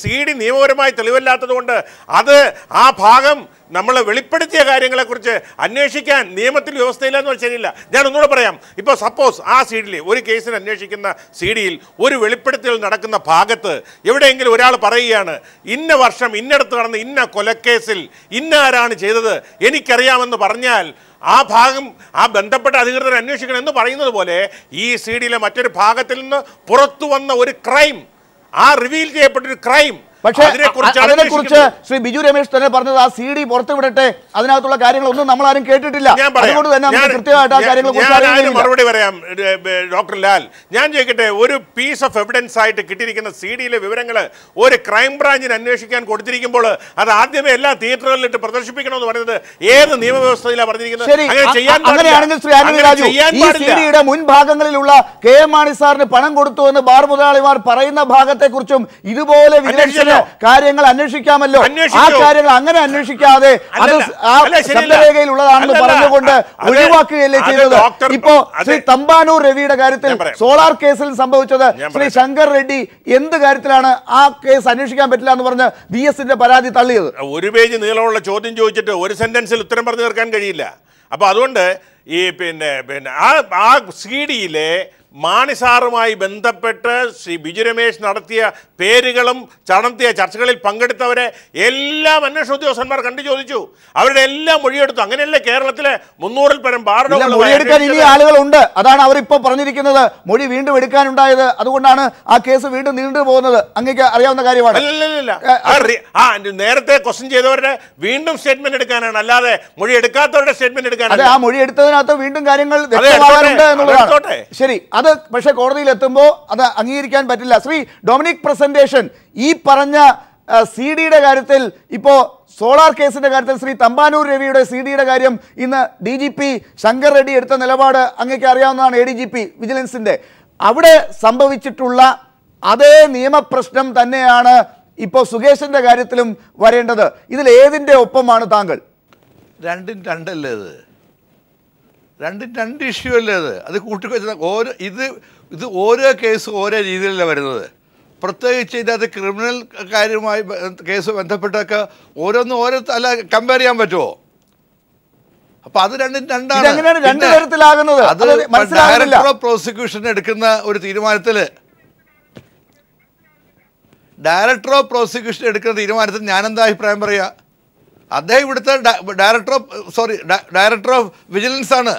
CD നിയമപരമായി തെളിവല്ലാത്തത് കൊണ്ട്, അത് ആ ഭാഗം നമ്മൾ വെളിപ്പെടുത്തിയ കാര്യങ്ങളെക്കുറിച്ച് അന്വേഷിക്കാൻ നിയമത്തിൽ വ്യവസ്ഥയില്ലെന്ന് ശരിയില്ല. ഞാൻ ഒന്നുകൂടെ പറയാം. ഇപ്പോൾ സപ്പോസ് ആ CD-യിൽ ഒരു കേസിന് അന്വേഷിക്കുന്ന CD-യിൽ ഒരു വെളിപ്പെടുത്തൽ നടക്കുന്ന ഭാഗത്ത് എവിടെയെങ്കിലും ഒരാൾ പറയുകയാണ് ഇന്ന വർഷം ഇന്നടത്ത് നടന്ന ഇന്ന കൊലക്കേസിൽ ഇന്നാരാണ് ചെയ്തത് എനിക്കറിയാമെന്ന് പറഞ്ഞാൽ ആ ഭാഗം ആ ബന്ധപ്പെട്ട അധികൃതർ അന്വേഷിക്കണം എന്ന് പറയുന്നത് പോലെ ഈ CD-യിലെ മറ്റൊരു ഭാഗത്തിൽ നിന്ന് പുറത്തു വന്ന ഒരു ക്രൈം, ആ റിവീൽ ചെയ്യപ്പെട്ടൊരു ക്രൈം, പക്ഷേ അതിനെക്കുറിച്ച് ശ്രീ ബിജു രമേശ് തന്നെ പറഞ്ഞത് ആ CD പുറത്തുവിടട്ടെ, അതിനകത്തുള്ള കാര്യങ്ങളൊന്നും നമ്മൾ ആരും കേട്ടിട്ടില്ല. അതുകൊണ്ട് തന്നെ നമുക്ക് കൃത്യമായിട്ട് ആ കാര്യങ്ങളെ മറുപടി പറയാം. ഡോക്ടർ ലാൽ, ഞാൻ ചോദിക്കട്ടെ, ഒരു പീസ് ഓഫ് എവിഡൻസ് ആയിട്ട് കിട്ടിയിരിക്കുന്ന CD-യിലെ വിവരങ്ങൾ ഒരു ക്രൈം ബ്രാഞ്ചിന് അന്വേഷിക്കാൻ കൊടുത്തിരിക്കുമ്പോൾ അത് ആദ്യമേ എല്ലാ തിയേറ്ററുകളിലിട്ട് പ്രദർശിപ്പിക്കണമെന്ന് പറയുന്നത് ഏത് നിയമവ്യവസ്ഥയിലാണ് പറഞ്ഞിരിക്കുന്നത്? അങ്ങനെയാണെങ്കിൽ ശ്രീ ആന്റണി രാജു, ഈ CD-യുടെ മുൻഭാഗങ്ങളിലുള്ള KM മാണി സാറിന് പണം കൊടുത്തു എന്ന് ബാർ മുതലാളിമാർ പറയുന്ന ഭാഗത്തെക്കുറിച്ചും ഇതുപോലെ കാര്യങ്ങൾ അന്വേഷിക്കാമല്ലോ. ആ കാര്യങ്ങൾ അങ്ങനെ അന്വേഷിക്കാതെ അത് ആ ശബ്ദരേഖയിലുള്ളതാണെന്ന് പറഞ്ഞുകൊണ്ട് ഒഴിവാക്കുകയല്ലേ ചെയ്തത്. ഇപ്പോ ശ്രീ തമ്പാനൂർ രവിയുടെ കാര്യത്തിൽ സോളാർ കേസിൽ സംഭവിച്ചത് ശ്രീ ശങ്കർ റെഡ്ഡി എന്ത് കാര്യത്തിലാണ് ആ കേസ് അന്വേഷിക്കാൻ പറ്റില്ല എന്ന് പറഞ്ഞ് VS-ന്റെ പരാതി തള്ളിയത്? ഒരു പേജ് നീളമുള്ള ചോദ്യം ചോദിച്ചിട്ട് ഒരു സെന്റൻസിൽ ഉത്തരം പറഞ്ഞു തീർക്കാൻ കഴിയില്ല. അപ്പൊ അതുകൊണ്ട് ഈ ആ CD-യിലെ മാണി സാറുമായി ബന്ധപ്പെട്ട് ശ്രീ ബിജു രമേശ് നടത്തിയ പേരുകളും നടത്തിയ ചർച്ചകളിൽ പങ്കെടുത്തവരെ എല്ലാം അന്വേഷണ ഉദ്യോഗസ്ഥന്മാർ കണ്ടു ചോദിച്ചു. അവരുടെ എല്ലാം മൊഴിയെടുത്തു. അങ്ങനെയല്ലേ കേരളത്തിലെ 300-ൽ പരം മൊഴിയെടുക്കാൻ ഇനി ആളുകളുണ്ട്. അതാണ് അവർ ഇപ്പോൾ പറഞ്ഞിരിക്കുന്നത്. മൊഴി വീണ്ടും എടുക്കാനുണ്ടായത്, അതുകൊണ്ടാണ് ആ കേസ് വീണ്ടും നീണ്ടു പോകുന്നത്. അങ്ങേക്ക് അറിയാവുന്ന കാര്യമാണ്. നേരത്തെ ക്വസ്റ്റ്യൻ ചെയ്തവരുടെ വീണ്ടും സ്റ്റേറ്റ്മെന്റ് എടുക്കാനാണ്, അല്ലാതെ മൊഴി എടുക്കാത്തവരുടെ സ്റ്റേറ്റ്മെന്റ് എടുക്കാനാണ്. ആ മൊഴി എടുത്തതിനകത്ത് വീണ്ടും കാര്യങ്ങൾ വ്യക്തമാകാനുണ്ട് എന്നുള്ളതാണ്. ശരി, അത് പക്ഷേ കോടതിയിൽ എത്തുമ്പോൾ അത് അംഗീകരിക്കാൻ പറ്റില്ല. ശ്രീ ഡൊമിനിക് പ്രസന്റേഷൻ, ഈ പറഞ്ഞ CD-യുടെ കാര്യത്തിൽ, ഇപ്പോൾ സോളാർ കേസിന്റെ കാര്യത്തിൽ ശ്രീ തമ്പാനൂർ രവിയുടെ CD-യുടെ കാര്യം ഇന്ന് DGP ശങ്കർ റെഡ്ഡി എടുത്ത നിലപാട് അങ്ങേക്ക് അറിയാവുന്നതാണ്. ADGP വിജിലൻസിന്റെ അവിടെ സംഭവിച്ചിട്ടുള്ള അതേ നിയമപ്രശ്നം തന്നെയാണ് ഇപ്പോൾ സുകേഷിന്റെ കാര്യത്തിലും വരേണ്ടത്. ഇതിൽ ഏതിന്റെ ഒപ്പമാണ് താങ്കൾ? രണ്ടും രണ്ടല്ലേ ഇത്? രണ്ടും രണ്ട് ഇഷ്യൂ അല്ലേ അത്? അത് കൂട്ടിക്കൊച്ച ഓരോ ഇത് ഓരോ കേസും ഓരോ രീതിയിലല്ല വരുന്നത്. പ്രത്യേകിച്ച് ഇതിനകത്ത് ക്രിമിനൽ കാര്യവുമായി കേസ് ബന്ധപ്പെട്ടൊക്കെ ഓരോന്നും ഓരോ അല്ല കമ്പയർ ചെയ്യാൻ പറ്റുമോ? അപ്പൊ അത് രണ്ടും രണ്ടാണ്. അത് ഡയറക്ടർ ഓഫ് പ്രോസിക്യൂഷൻ എടുക്കുന്ന ഒരു തീരുമാനത്തിൽ ഞാനെന്താ അഭിപ്രായം പറയുക? അദ്ദേഹം ഇവിടുത്തെ ഡയറക്ടർ ഓഫ് വിജിലൻസ് ആണ്.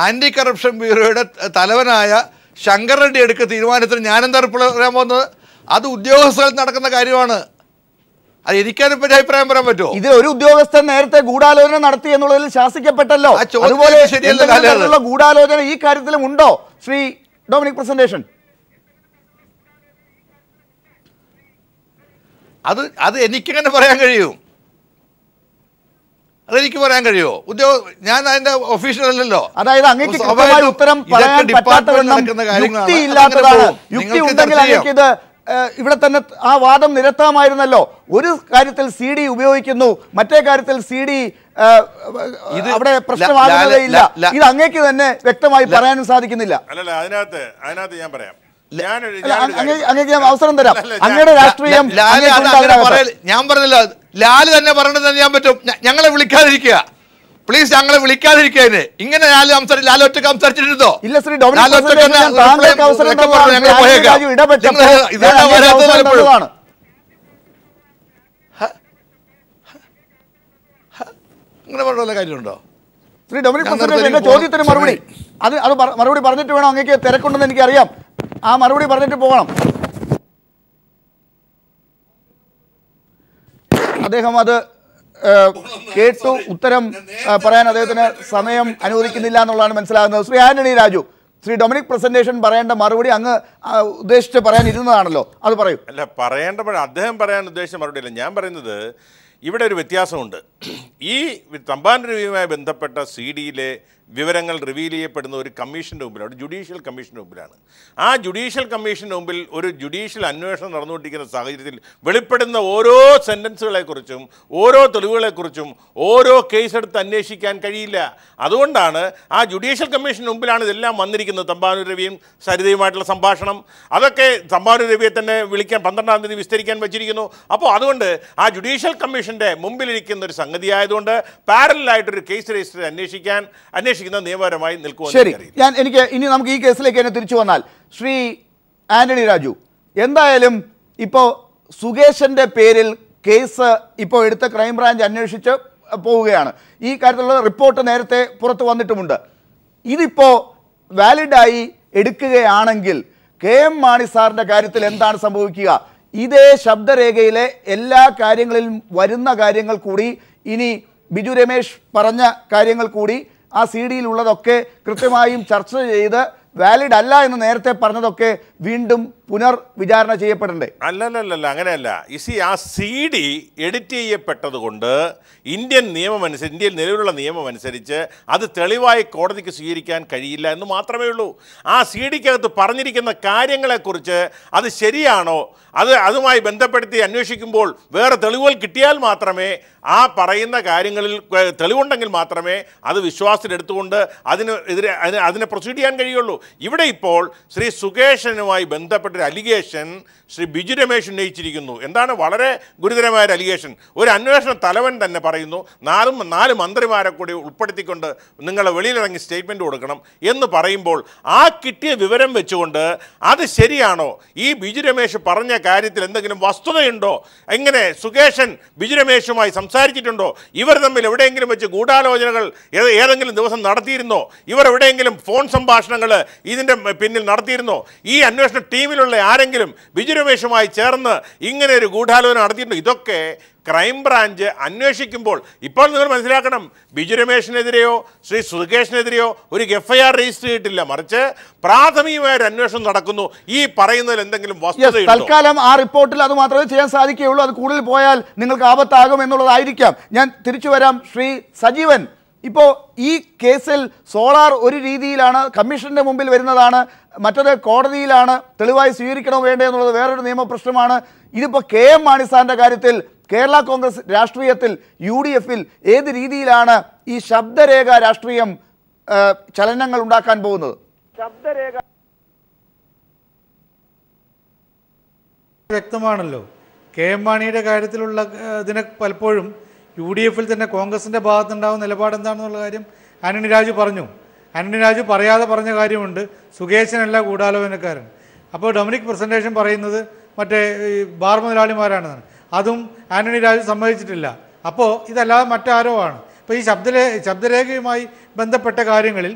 ആന്റി കറപ്ഷൻ ബ്യൂറോയുടെ തലവനായ ശങ്കർ റെഡ്ഡി എടുക്കുന്ന തീരുമാനത്തിന് ഞാനെന്താ റിപ്ലൈ പറയാൻ പോകുന്നത്? അത് ഉദ്യോഗസ്ഥരിൽ നടക്കുന്ന കാര്യമാണ്. അത് എനിക്കതിനെപ്പറ്റി അഭിപ്രായം പറയാൻ പറ്റുമോ? ഇത് ഒരു ഉദ്യോഗസ്ഥൻ നേരത്തെ ഗൂഢാലോചന നടത്തി എന്നുള്ളതിൽ ശാസിക്കപ്പെട്ടല്ലോ. അതുപോലെ ഗൂഢാലോചന ഈ കാര്യത്തിലും ഉണ്ടോ ശ്രീ ഡൊമിനിക് പ്രസന്റേഷൻ? അത് എനിക്കെങ്ങനെ പറയാൻ കഴിയും? അതെനിക്ക് പറയാൻ കഴിയുമോ? ഞാൻ അതിന്റെ ഒഫീഷ്യൽ അല്ലല്ലോ. അതായത് അങ്ങേക്ക് കൃത്യമായ ഉത്തരം പറയാൻ പറ്റാത്തതെന്നും യുക്തിയില്ലാത്തതാണ്. യുക്തി ഉണ്ടെങ്കിൽ അങ്ങേക്ക് ഇത് ഇവിടെ തന്നെ ആ വാദം നിരത്താമായിരുന്നല്ലോ. ഒരു കാര്യത്തിൽ CD ഉപയോഗിക്കുന്നു, മറ്റേ കാര്യത്തിൽ CD അവിടെ പ്രശ്നമാകുന്നതേ ഇല്ല. ഇത് അങ്ങേക്ക് തന്നെ വ്യക്തമായി പറയാനും സാധിക്കുന്നില്ല. അല്ലല്ല, അതിനകത്ത് ഞാൻ പറയാം. അങ്ങേക്ക് ഞാൻ അവസരം തരാം. അങ്ങയുടെ രാഷ്ട്രീയം ഞാൻ പറഞ്ഞില്ല. ലാല് തന്നെ പറഞ്ഞത് ചെയ്യാൻ പറ്റും. ഞങ്ങളെ വിളിക്കാതിരിക്കുക പ്ലീസ്, ഞങ്ങളെ വിളിക്കാതിരിക്കുക. ഇങ്ങനെ ലാൽ ഒറ്റ സംസാരിച്ചിട്ടുണ്ടോ? ഇല്ല ശ്രീ ഡൊമിനിക് അങ്ങനെ പറഞ്ഞ കാര്യമുണ്ടോ? ശ്രീ ഡൊമിനിക് എന്റെ ചോദ്യത്തിന് മറുപടി അത് മറുപടി പറഞ്ഞിട്ട് വേണം. അങ്ങേക്ക് തിരക്കുണ്ടെന്ന് എനിക്കറിയാം. ആ മറുപടി പറഞ്ഞിട്ട് പോകണം. അദ്ദേഹം അത് കേട്ടു. ഉത്തരം പറയാൻ അദ്ദേഹത്തിന് സമയം അനുവദിക്കുന്നില്ല എന്നുള്ളതാണ് മനസ്സിലാകുന്നത്. ശ്രീ ആന്റണി രാജു, ശ്രീ ഡൊമിനിക് പ്രസന്റേഷൻ പറയേണ്ട മറുപടി അങ്ങ് ഉദ്ദേശിച്ച് പറയാൻ ഇരുന്നതാണല്ലോ, അത് പറയൂ. അല്ല, അദ്ദേഹം പറയാൻ ഉദ്ദേശിച്ച മറുപടി അല്ല ഞാൻ പറയുന്നത്. ഇവിടെ ഒരു വ്യത്യാസമുണ്ട്. ഈ തമ്പാനൂർ രവിയുമായി ബന്ധപ്പെട്ട CD-യിലെ വിവരങ്ങൾ റിവീൽ ചെയ്യപ്പെടുന്ന ഒരു കമ്മീഷൻ്റെ മുമ്പിലാണ്, ഒരു ജുഡീഷ്യൽ കമ്മീഷൻ്റെ മുമ്പിലാണ്. ആ ജുഡീഷ്യൽ കമ്മീഷൻ്റെ മുമ്പിൽ ഒരു ജുഡീഷ്യൽ അന്വേഷണം നടന്നുകൊണ്ടിരിക്കുന്ന സാഹചര്യത്തിൽ വെളിപ്പെടുന്ന ഓരോ സെൻറ്റൻസുകളെക്കുറിച്ചും ഓരോ തെളിവുകളെക്കുറിച്ചും ഓരോ കേസെടുത്ത് അന്വേഷിക്കാൻ കഴിയില്ല. അതുകൊണ്ടാണ് ആ ജുഡീഷ്യൽ കമ്മീഷന് മുമ്പിലാണ് ഇതെല്ലാം വന്നിരിക്കുന്നത്. തമ്പാനൂർ രവിയും സരിതയുമായിട്ടുള്ള സംഭാഷണം, അതൊക്കെ തമ്പാനൂർ രവിയെ തന്നെ വിളിക്കാൻ 12-ാം തീയതി വിസ്തരിക്കാൻ വെച്ചിരിക്കുന്നു. അപ്പോൾ അതുകൊണ്ട് ആ ജുഡീഷ്യൽ കമ്മീഷൻ്റെ മുമ്പിലിരിക്കുന്ന ഒരു സംഗതി ആയതുകൊണ്ട് പാരലായിട്ടൊരു കേസ് രജിസ്റ്റർ അന്വേഷിക്കുന്ന നിയമപരമായി നിൽക്കുക. ശരി, ഇനി നമുക്ക് ഈ കേസിലേക്ക് തന്നെ തിരിച്ചു വന്നാൽ ശ്രീ ആന്റണി രാജു, എന്തായാലും ഇപ്പോൾ സുകേഷിന്റെ പേരിൽ കേസ് ഇപ്പോൾ എടുത്ത ക്രൈംബ്രാഞ്ച് അന്വേഷിച്ച് പോവുകയാണ്. ഈ കാര്യത്തിലുള്ള റിപ്പോർട്ട് നേരത്തെ പുറത്തു വന്നിട്ടുമുണ്ട്. ഇതിപ്പോൾ വാലിഡായി എടുക്കുകയാണെങ്കിൽ KM മാണി സാറിൻ്റെ കാര്യത്തിൽ എന്താണ് സംഭവിക്കുക? ഇതേ ശബ്ദരേഖയിലെ എല്ലാ കാര്യങ്ങളിലും വരുന്ന കാര്യങ്ങൾ കൂടി, ഇനി ബിജു രമേശ് പറഞ്ഞ കാര്യങ്ങൾ കൂടി, ആ CD-യിലുള്ളതൊക്കെ കൃത്യമായും ചർച്ച ചെയ്ത് വാലിഡ് അല്ല എന്ന് നേരത്തെ പറഞ്ഞതൊക്കെ വീണ്ടും പുനർവിചാരണ ചെയ്യപ്പെടണ്ടേ? അല്ലല്ലല്ല, അങ്ങനെയല്ല. ആ CD എഡിറ്റ് ചെയ്യപ്പെട്ടത് കൊണ്ട് ഇന്ത്യൻ നിലവിലുള്ള നിയമം അനുസരിച്ച് അത് തെളിവായി കോടതിക്ക് സ്വീകരിക്കാൻ കഴിയില്ല എന്ന് മാത്രമേ ഉള്ളൂ. ആ CD-ക്കകത്ത് പറഞ്ഞിരിക്കുന്ന കാര്യങ്ങളെക്കുറിച്ച് അത് ശരിയാണോ, അതുമായി ബന്ധപ്പെടുത്തി അന്വേഷിക്കുമ്പോൾ വേറെ തെളിവുകൾ കിട്ടിയാൽ മാത്രമേ, ആ പറയുന്ന കാര്യങ്ങളിൽ തെളിവുണ്ടെങ്കിൽ മാത്രമേ അത് വിശ്വാസത്തിലെടുത്തുകൊണ്ട് അതിനെ പ്രൊസീഡ് ചെയ്യാൻ കഴിയുള്ളൂ. ഇവിടെ ഇപ്പോൾ ശ്രീ സുകേഷനുമായി ബന്ധപ്പെട്ടൊരു അലിഗേഷൻ ശ്രീ ബിജു രമേശ് ഉന്നയിച്ചിരിക്കുന്നു. എന്താണ് വളരെ ഗുരുതരമായ ഒരു അലിഗേഷൻ? ഒരു അന്വേഷണ തലവൻ തന്നെ പറയുന്നു 4 മന്ത്രിമാരെ കൂടി ഉൾപ്പെടുത്തിക്കൊണ്ട് നിങ്ങൾ വെളിയിലിറങ്ങി സ്റ്റേറ്റ്മെൻറ്റ് കൊടുക്കണം എന്ന് പറയുമ്പോൾ, ആ കിട്ടിയ വിവരം വെച്ചുകൊണ്ട് അത് ശരിയാണോ, ഈ ബിജു രമേശ് പറഞ്ഞ കാര്യത്തിൽ എന്തെങ്കിലും വസ്തുതയുണ്ടോ, എങ്ങനെ സുകേഷൻ ബിജു രമേശുമായി സംസാരിച്ചിട്ടുണ്ടോ, ഇവർ തമ്മിൽ എവിടെയെങ്കിലും വെച്ച് ഗൂഢാലോചനകൾ ഏതെങ്കിലും ദിവസം നടത്തിയിരുന്നോ, ഇവർ എവിടെയെങ്കിലും ഫോൺ സംഭാഷണങ്ങൾ ഇതിൻ്റെ പിന്നിൽ നടത്തിയിരുന്നോ, ഈ അന്വേഷണ ടീമിലുള്ള ഇവിടെയുള്ള ആരെങ്കിലും ബിജു രമേശുമായി ചേർന്ന് ഇങ്ങനെ ഒരു ഗൂഢാലോചന നടത്തിയിട്ടുണ്ടോ? ഇതൊക്കെ ക്രൈംബ്രാഞ്ച് അന്വേഷിക്കുമ്പോൾ ഇപ്പോൾ നിങ്ങൾ മനസ്സിലാക്കണം, ബിജു രമേശിനെതിരെയോ ശ്രീ സുകേഷിനെതിരെയോ ഒരു FIR രജിസ്റ്റർ ചെയ്തിട്ടില്ല, മറിച്ച് പ്രാഥമികമായ ഒരു അന്വേഷണം നടക്കുന്നു. ഈ പറയുന്നതിൽ എന്തെങ്കിലും വസ്തുതയുണ്ടോ? തൽക്കാലം ആ റിപ്പോർട്ടിൽ അത് മാത്രമേ ചെയ്യാൻ സാധിക്കുകയുള്ളൂ. അത് കൂടുതൽ പോയാൽ നിങ്ങൾക്ക് ആപത്താകും എന്നുള്ളതായിരിക്കാം. ഞാൻ തിരിച്ചു വരാം. ശ്രീ സജീവൻ, ഇപ്പോൾ ഈ കേസിൽ സോളാർ ഒരു രീതിയിലാണ് കമ്മീഷന്റെ മുമ്പിൽ വരുന്നതാണ്, മറ്റത് കോടതിയിലാണ് തെളിവായി സ്വീകരിക്കണോ വേണ്ടേ എന്നുള്ളത് വേറൊരു നിയമപ്രശ്നമാണ്. ഇതിപ്പോൾ KM മാണി സാറിൻ്റെ കാര്യത്തിൽ കേരള കോൺഗ്രസ് രാഷ്ട്രീയത്തിൽ UDF-ൽ ഏത് രീതിയിലാണ് ഈ ശബ്ദരേഖ രാഷ്ട്രീയം ചലനങ്ങൾ ഉണ്ടാക്കാൻ പോകുന്നത്? ശബ്ദരേഖ വ്യക്തമാണല്ലോ. KM മാണിയുടെ കാര്യത്തിലുള്ള ഇതിനെ പലപ്പോഴും UDF-ൽ തന്നെ കോൺഗ്രസിൻ്റെ ഭാഗത്തുണ്ടാകുന്ന നിലപാട് എന്താണെന്നുള്ള കാര്യം ആന്റണി രാജു പറഞ്ഞു. ആന്റണി രാജു പറയാതെ പറഞ്ഞ കാര്യമുണ്ട്, സുകേശനല്ല ഗൂഢാലോചനക്കാരൻ. അപ്പോൾ ഡൊമിനിക് പ്രസൻറ്റേഷൻ പറയുന്നത് മറ്റേ ഈ ബാർ മുതലാളിമാരാണെന്നാണ്. അതും ആന്റണി രാജു സമ്മതിച്ചിട്ടില്ല. അപ്പോൾ ഇതല്ലാതെ മറ്റാരോ ആണ്. ഇപ്പോൾ ഈ ശബ്ദരേഖയുമായി ബന്ധപ്പെട്ട കാര്യങ്ങളിൽ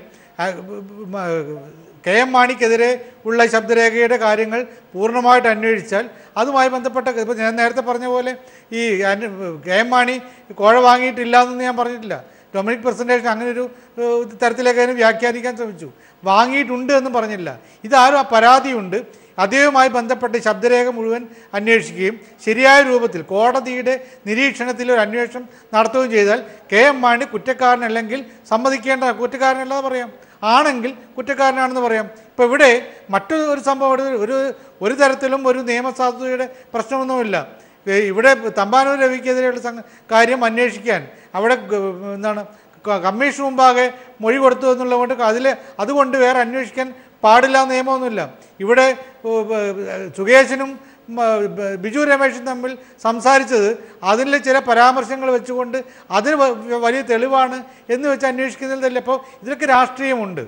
KM മാണിക്കെതിരെ ഉള്ള ശബ്ദരേഖയുടെ കാര്യങ്ങൾ പൂർണ്ണമായിട്ട് അന്വേഷിച്ചാൽ അതുമായി ബന്ധപ്പെട്ട, ഇപ്പോൾ ഞാൻ നേരത്തെ പറഞ്ഞ പോലെ ഈ KM മാണി കോഴ വാങ്ങിയിട്ടില്ല എന്നൊന്നും ഞാൻ പറഞ്ഞിട്ടില്ല. ഡൊമിനിക് പ്രസൻറ്റേഷൻ അങ്ങനെ ഒരു തരത്തിലേക്ക് അതിനെ വ്യാഖ്യാനിക്കാൻ ശ്രമിച്ചു. വാങ്ങിയിട്ടുണ്ട് എന്നും പറഞ്ഞില്ല. ഇതാരും ആ പരാതിയുണ്ട്, അദ്ദേഹവുമായി ബന്ധപ്പെട്ട് ശബ്ദരേഖ മുഴുവൻ അന്വേഷിക്കുകയും ശരിയായ രൂപത്തിൽ കോടതിയുടെ നിരീക്ഷണത്തിൽ ഒരു അന്വേഷണം നടത്തുകയും ചെയ്താൽ KM മാണി കുറ്റക്കാരനല്ലെങ്കിൽ സമ്മതിക്കേണ്ട, കുറ്റക്കാരനല്ലാതെ പറയാം, ആണെങ്കിൽ കുറ്റക്കാരനാണെന്ന് പറയാം. ഇപ്പോൾ ഇവിടെ മറ്റൊരു സംഭവം, ഒരു തരത്തിലും ഒരു നിയമസാധുതയുടെ പ്രശ്നമൊന്നുമില്ല. ഇവിടെ തമ്പാനൂർ രവിക്കെതിരെയുള്ള കാര്യം അന്വേഷിക്കാൻ അവിടെ എന്താണ് കമ്മീഷൻ മുമ്പാകെ മൊഴി കൊടുത്തു എന്നുള്ളതുകൊണ്ട് അതുകൊണ്ട് വേറെ അന്വേഷിക്കാൻ പാടില്ല നിയമമൊന്നുമില്ല. ഇവിടെ സുകേശനും ബിജു രമേശും തമ്മിൽ സംസാരിച്ചത് അതിലെ ചില പരാമർശങ്ങൾ വെച്ചുകൊണ്ട് അതിന് വലിയ തെളിവാണ് എന്ന് വെച്ച് അന്വേഷിക്കുന്നതല്ല. അപ്പോൾ ഇതിലൊക്കെ രാഷ്ട്രീയമുണ്ട്.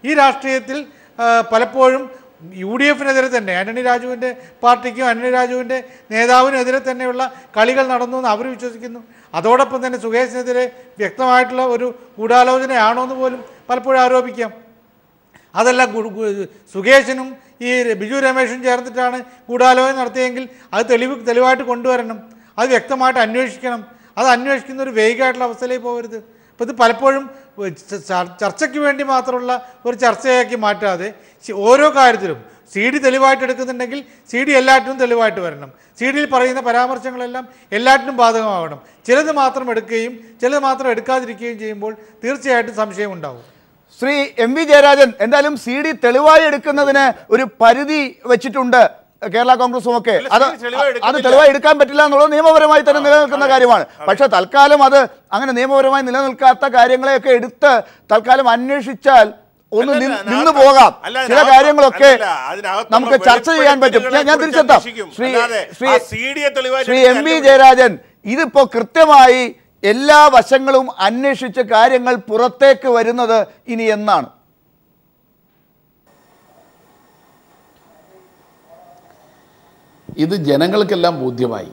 ഈ രാഷ്ട്രീയത്തിൽ പലപ്പോഴും UDF-നെതിരെ തന്നെ, ആന്റണി രാജുവിൻ്റെ പാർട്ടിക്കും ആന്റണി രാജുവിൻ്റെ നേതാവിനെതിരെ തന്നെയുള്ള കളികൾ നടന്നു എന്ന് അവർ വിശ്വസിക്കുന്നു. അതോടൊപ്പം തന്നെ സുകേശിനെതിരെ വ്യക്തമായിട്ടുള്ള ഒരു ഗൂഢാലോചനയാണോ എന്ന് പോലും പലപ്പോഴും ആരോപിക്കാം. അതല്ല, സുകേശനും ഈ ബിജു രമേശും ചേർന്നിട്ടാണ് ഗൂഢാലോചന നടത്തിയെങ്കിൽ അത് തെളിവായിട്ട് കൊണ്ടുവരണം, അത് വ്യക്തമായിട്ട് അന്വേഷിക്കണം. അത് അന്വേഷിക്കുന്ന ഒരു വേഗമായിട്ടുള്ള അവസ്ഥയിലേക്ക് പോകരുത്. അപ്പോൾ ഇത് പലപ്പോഴും ചർച്ചയ്ക്ക് വേണ്ടി മാത്രമുള്ള ഒരു ചർച്ചയാക്കി മാറ്റാതെ ഓരോ കാര്യത്തിലും CD തെളിവായിട്ട് എടുക്കുന്നുണ്ടെങ്കിൽ CD എല്ലാറ്റിനും തെളിവായിട്ട് വരണം. CD-യിൽ പറയുന്ന പരാമർശങ്ങളെല്ലാം എല്ലാറ്റിനും ബാധകമാവണം. ചിലത് മാത്രം എടുക്കുകയും ചിലത് മാത്രം എടുക്കാതിരിക്കുകയും ചെയ്യുമ്പോൾ തീർച്ചയായിട്ടും സംശയം ഉണ്ടാവും. ശ്രീ MV ജയരാജൻ, എന്തായാലും CD തെളിവായി എടുക്കുന്നതിന് ഒരു പരിധി വെച്ചിട്ടുണ്ട് കേരള കോൺഗ്രസും ഒക്കെ. അത് തെളിവായി എടുക്കാൻ പറ്റില്ല എന്നുള്ളത് നിയമപരമായി തന്നെ നിലനിൽക്കുന്ന കാര്യമാണ്. പക്ഷെ തൽക്കാലം അത് അങ്ങനെ നിയമപരമായി നിലനിൽക്കാത്ത കാര്യങ്ങളെയൊക്കെ എടുത്ത് തൽക്കാലം അന്വേഷിച്ചാൽ ഒന്ന് നിന്ന് പോകാം. ചില കാര്യങ്ങളൊക്കെ നമുക്ക് ചർച്ച ചെയ്യാൻ പറ്റും. ഞാൻ തിരിച്ചെത്താം. ശ്രീ MV ജയരാജൻ, ഇതിപ്പോ കൃത്യമായി എല്ലാ വശങ്ങളും അന്വേഷിച്ച് കാര്യങ്ങൾ പുറത്തേക്ക് വരുന്നത് ഇനി എന്നാണ്? ഇത് ജനങ്ങൾക്കെല്ലാം ബോധ്യമായി.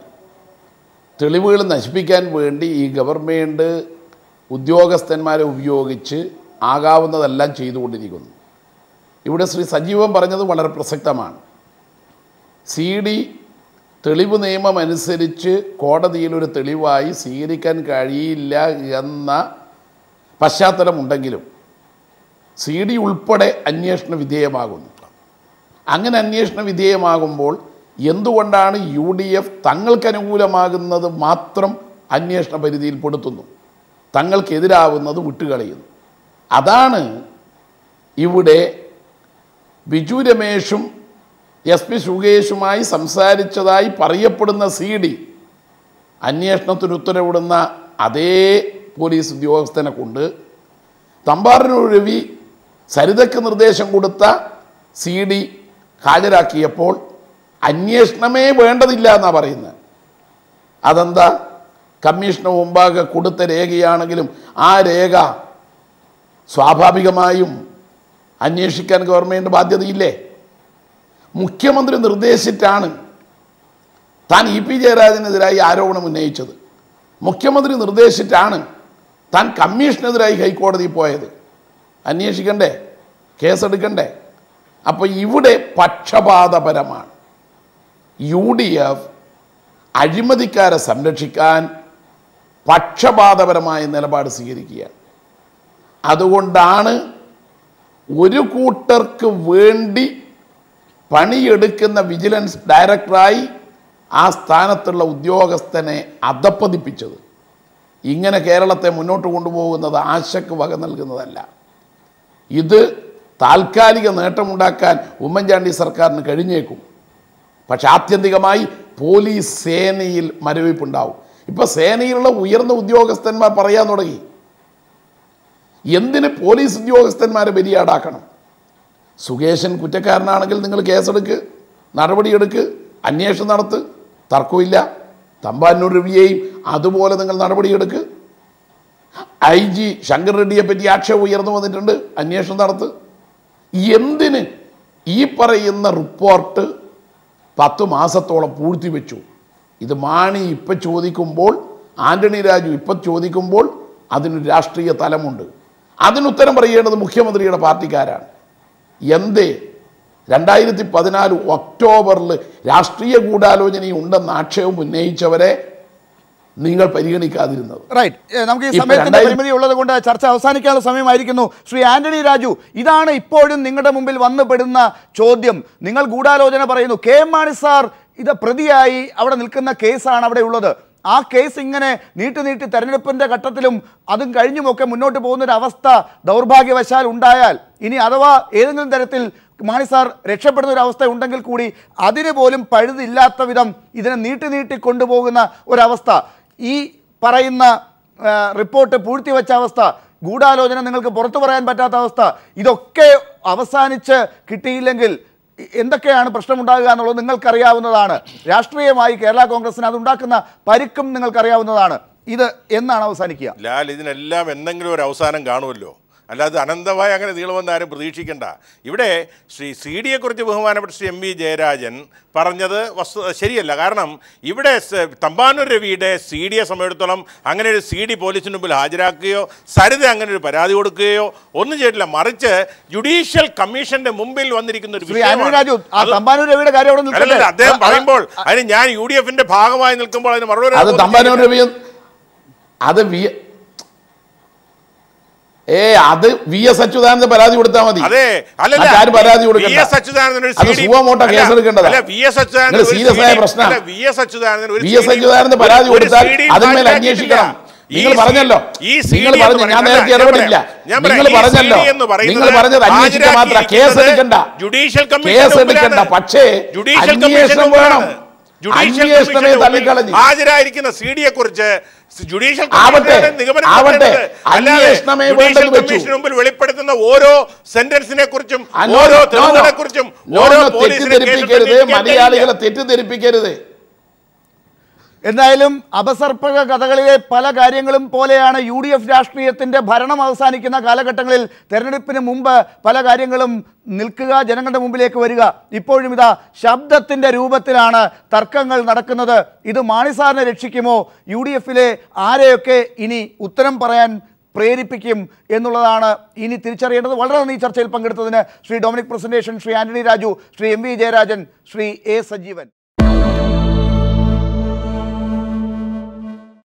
തെളിവുകൾ നശിപ്പിക്കാൻ വേണ്ടി ഈ ഗവൺമെൻറ് ഉദ്യോഗസ്ഥന്മാരെ ഉപയോഗിച്ച് ആകാവുന്നതെല്ലാം ചെയ്തുകൊണ്ടിരിക്കുന്നു. ഇവിടെ ശ്രീ സജീവൻ പറഞ്ഞത് വളരെ പ്രസക്തമാണ്. CD തെളിവ് നിയമം അനുസരിച്ച് കോടതിയിലൊരു തെളിവായി സ്വീകരിക്കാൻ കഴിയില്ല എന്ന പശ്ചാത്തലമുണ്ടെങ്കിലും CD ഉൾപ്പെടെ അന്വേഷണ വിധേയമാകുന്നു. അങ്ങനെ അന്വേഷണ വിധേയമാകുമ്പോൾ എന്തുകൊണ്ടാണ് UDF തങ്ങൾക്ക് അനുകൂലമാകുന്നത് മാത്രം അന്വേഷണ പരിധിയിൽപ്പെടുത്തുന്നു, തങ്ങൾക്കെതിരാവുന്നത് വിട്ടുകളയുന്നു? അതാണ് ഇവിടെ ബിജു രമേശും SP സുകേഷുമായി സംസാരിച്ചതായി പറയപ്പെടുന്ന CD അന്വേഷണത്തിന് ഉത്തരവിടുന്ന അതേ പോലീസ് ഉദ്യോഗസ്ഥനെ കൊണ്ട് തമ്പാനൂർ രവി സരിതയ്ക്ക് നിർദ്ദേശം കൊടുത്ത CD ഹാജരാക്കിയപ്പോൾ അന്വേഷണമേ വേണ്ടതില്ല എന്നാണ് പറയുന്നത്. അതെന്താ? കമ്മീഷന് മുമ്പാകെ കൊടുത്ത രേഖയാണെങ്കിലും ആ രേഖ സ്വാഭാവികമായും അന്വേഷിക്കാൻ ഗവൺമെൻറ് ബാധ്യതയില്ലേ? മുഖ്യമന്ത്രി നിർദ്ദേശിച്ചിട്ടാണ് താൻ EP ജയരാജനെതിരായി ആരോപണം ഉന്നയിച്ചത്. മുഖ്യമന്ത്രി നിർദ്ദേശിച്ചിട്ടാണ് താൻ കമ്മീഷനെതിരായി ഹൈക്കോടതിയിൽ പോയത്. അന്വേഷിക്കണ്ടേ? കേസെടുക്കണ്ടേ? അപ്പോൾ ഇവിടെ പക്ഷപാതപരമാണ്. UDF അഴിമതിക്കാരെ സംരക്ഷിക്കാൻ പക്ഷപാതപരമായ നിലപാട് സ്വീകരിക്കുകയാണ്. അതുകൊണ്ടാണ് ഒരു കൂട്ടർക്ക് വേണ്ടി പണിയെടുക്കുന്ന വിജിലൻസ് ഡയറക്ടറായി ആ സ്ഥാനത്തുള്ള ഉദ്യോഗസ്ഥനെ അധപ്പതിപ്പിച്ചത്. ഇങ്ങനെ കേരളത്തെ മുന്നോട്ട് കൊണ്ടുപോകുന്നത് ആശയ്ക്ക് വക നൽകുന്നതല്ല. ഇത് താൽക്കാലിക നേട്ടമുണ്ടാക്കാൻ ഉമ്മൻചാണ്ടി സർക്കാരിന് കഴിഞ്ഞേക്കും. പക്ഷെ ആത്യന്തികമായി പോലീസ് സേനയിൽ മരവിപ്പുണ്ടാവും. ഇപ്പോൾ സേനയിലുള്ള ഉയർന്ന ഉദ്യോഗസ്ഥന്മാർ പറയാൻ തുടങ്ങി, എന്തിന് പോലീസ് ഉദ്യോഗസ്ഥന്മാരെ ബലിയാടാക്കണം? സുകേശൻ കുറ്റക്കാരനാണെങ്കിൽ നിങ്ങൾ കേസെടുക്ക്, നടപടിയെടുക്ക്, അന്വേഷണം നടത്ത്, തർക്കമില്ല. തമ്പാനൂർ രവിയെയും അതുപോലെ നിങ്ങൾ നടപടിയെടുക്ക്. IG ശങ്കർ റെഡ്ഡിയെ പറ്റി ആക്ഷേപം ഉയർന്നു വന്നിട്ടുണ്ട്, അന്വേഷണം നടത്ത്. എന്തിന് ഈ പറയുന്ന റിപ്പോർട്ട് 10 മാസത്തോളം പൂഴ്ത്തിവെച്ചു? ഇത് മാണി ഇപ്പം ചോദിക്കുമ്പോൾ, ആന്റണി രാജു ഇപ്പം ചോദിക്കുമ്പോൾ അതിനൊരു രാഷ്ട്രീയ തലമുണ്ട്. അതിനുത്തരം പറയേണ്ടത് മുഖ്യമന്ത്രിയുടെ പാർട്ടിക്കാരാണ്. എന്തേ 2014 ഒക്ടോബറിൽ രാഷ്ട്രീയ ഗൂഢാലോചന ഉണ്ടെന്ന് ആക്ഷേപം ഉന്നയിച്ചവരെ നിങ്ങൾ പരിഗണിക്കാതിരുന്നത്? റൈറ്റ്, നമുക്ക് ഈ സമയത്തിന്റെ പരിമിതി ഉള്ളത് കൊണ്ട് ചർച്ച അവസാനിക്കാനുള്ള സമയമായിരിക്കുന്നു. ശ്രീ ആന്റണി രാജു, ഇതാണ് ഇപ്പോഴും നിങ്ങളുടെ മുമ്പിൽ വന്നുപെടുന്ന ചോദ്യം. നിങ്ങൾ ഗൂഢാലോചന പറയുന്നു, KM മാണി സാർ ഇത് പ്രതിയായി അവിടെ നിൽക്കുന്ന കേസാണ് അവിടെ ഉള്ളത്. ആ കേസ് ഇങ്ങനെ നീട്ടി തെരഞ്ഞെടുപ്പിൻ്റെ ഘട്ടത്തിലും അതും കഴിഞ്ഞുമൊക്കെ മുന്നോട്ട് പോകുന്നൊരവസ്ഥ ദൗർഭാഗ്യവശാൽ ഉണ്ടായാൽ, ഇനി അഥവാ ഏതെങ്കിലും തരത്തിൽ മാണി സാർ രക്ഷപ്പെടുന്ന ഒരു അവസ്ഥ ഉണ്ടെങ്കിൽ കൂടി അതിന് പോലും പഴുതില്ലാത്ത വിധം ഇതിനെ നീട്ടി കൊണ്ടുപോകുന്ന ഒരവസ്ഥ, ഈ പറയുന്ന റിപ്പോർട്ട് പൂഴ്ത്തിവെച്ച അവസ്ഥ, ഗൂഢാലോചന നിങ്ങൾക്ക് പുറത്തു പറയാൻ പറ്റാത്ത അവസ്ഥ, ഇതൊക്കെ അവസാനിച്ച് കിട്ടിയില്ലെങ്കിൽ എന്തൊക്കെയാണ് പ്രശ്നമുണ്ടാകുക എന്നുള്ളത് നിങ്ങൾക്കറിയാവുന്നതാണ്. രാഷ്ട്രീയമായി കേരള കോൺഗ്രസിന് അതുണ്ടാക്കുന്ന പരിക്കും നിങ്ങൾക്കറിയാവുന്നതാണ്. ഇത് എന്നാണ് അവസാനിക്കുക? ലാൽ, ഇതിനെല്ലാം എന്തെങ്കിലും ഒരു അവസാനം കാണുമല്ലോ, അല്ലാതെ അനന്തമായി അങ്ങനെ നീളുമെന്ന് ആരും പ്രതീക്ഷിക്കേണ്ട. ഇവിടെ ശ്രീ CD യെക്കുറിച്ച് ബഹുമാനപ്പെട്ട ശ്രീ MV ജയരാജൻ പറഞ്ഞത് ശരിയല്ല. കാരണം ഇവിടെ തമ്പാനൂർ രവിയുടെ CD യെ സംബന്ധിച്ചിടത്തോളം അങ്ങനെ ഒരു CD പോലീസിന് മുമ്പിൽ ഹാജരാക്കുകയോ സരിത അങ്ങനെ ഒരു പരാതി കൊടുക്കുകയോ ഒന്നും ചെയ്തിട്ടില്ല. മറിച്ച് ജുഡീഷ്യൽ കമ്മീഷന്റെ മുമ്പിൽ വന്നിരിക്കുന്ന ഒരു അദ്ദേഹം പറയുമ്പോൾ അതിന് ഞാൻ UDFന്റെ ഭാഗമായി നിൽക്കുമ്പോൾ അതിന് മറുപടി അത് VS അച്യുതാനന്ദ പരാതി കൊടുത്താൽ മതി. പരാതി പരാതി കൊടുത്താൽ അതിന്മേൽ അന്വേഷിക്കണം. നിങ്ങൾ പറഞ്ഞല്ലോ, ഞാൻ നേരത്തെ ഇടപെടില്ല. നിങ്ങൾ പറഞ്ഞത് അന്വേഷിക്കാൻ മാത്രം, കേസെടുക്കണ്ട. പക്ഷേ അന്വേഷണം വേണം. അന്വേഷണമേ തള്ളിക്കളഞ്ഞു. ഹാജരായിരിക്കുന്ന CD യെ കുറിച്ച് ജുഡീഷ്യൽ മുമ്പിൽ വെളിപ്പെടുത്തുന്ന ഓരോ സെന്റൻസിനെ കുറിച്ചും ഓരോ തെളിവുകളെ കുറിച്ചും തെറ്റിദ്ധരിപ്പിക്കരുത്, മലയാളികളെ തെറ്റിദ്ധരിപ്പിക്കരുത്. എന്തായാലും അപസർപ്പക കഥകളിലെ പല കാര്യങ്ങളും പോലെയാണ് UDF രാഷ്ട്രീയത്തിൻ്റെ ഭരണം അവസാനിക്കുന്ന കാലഘട്ടങ്ങളിൽ തെരഞ്ഞെടുപ്പിന് മുമ്പ് പല കാര്യങ്ങളും നിൽക്കുക, ജനങ്ങളുടെ മുമ്പിലേക്ക് വരിക. ഇപ്പോഴും ഇതാ ശബ്ദത്തിൻ്റെ രൂപത്തിലാണ് തർക്കങ്ങൾ നടക്കുന്നത്. ഇത് മാണി സാറിനെ രക്ഷിക്കുമോ, UDFലെ ആരെയൊക്കെ ഇനി ഉത്തരം പറയാൻ പ്രേരിപ്പിക്കും എന്നുള്ളതാണ് ഇനി തിരിച്ചറിയേണ്ടത്. വളരെ നന്ദി ചർച്ചയിൽ പങ്കെടുത്തതിന് ശ്രീ ഡൊമിനിക് പ്രസന്റേഷൻ, ശ്രീ ആന്റണി രാജു, ശ്രീ MV ജയരാജൻ, ശ്രീ A സജീവൻ.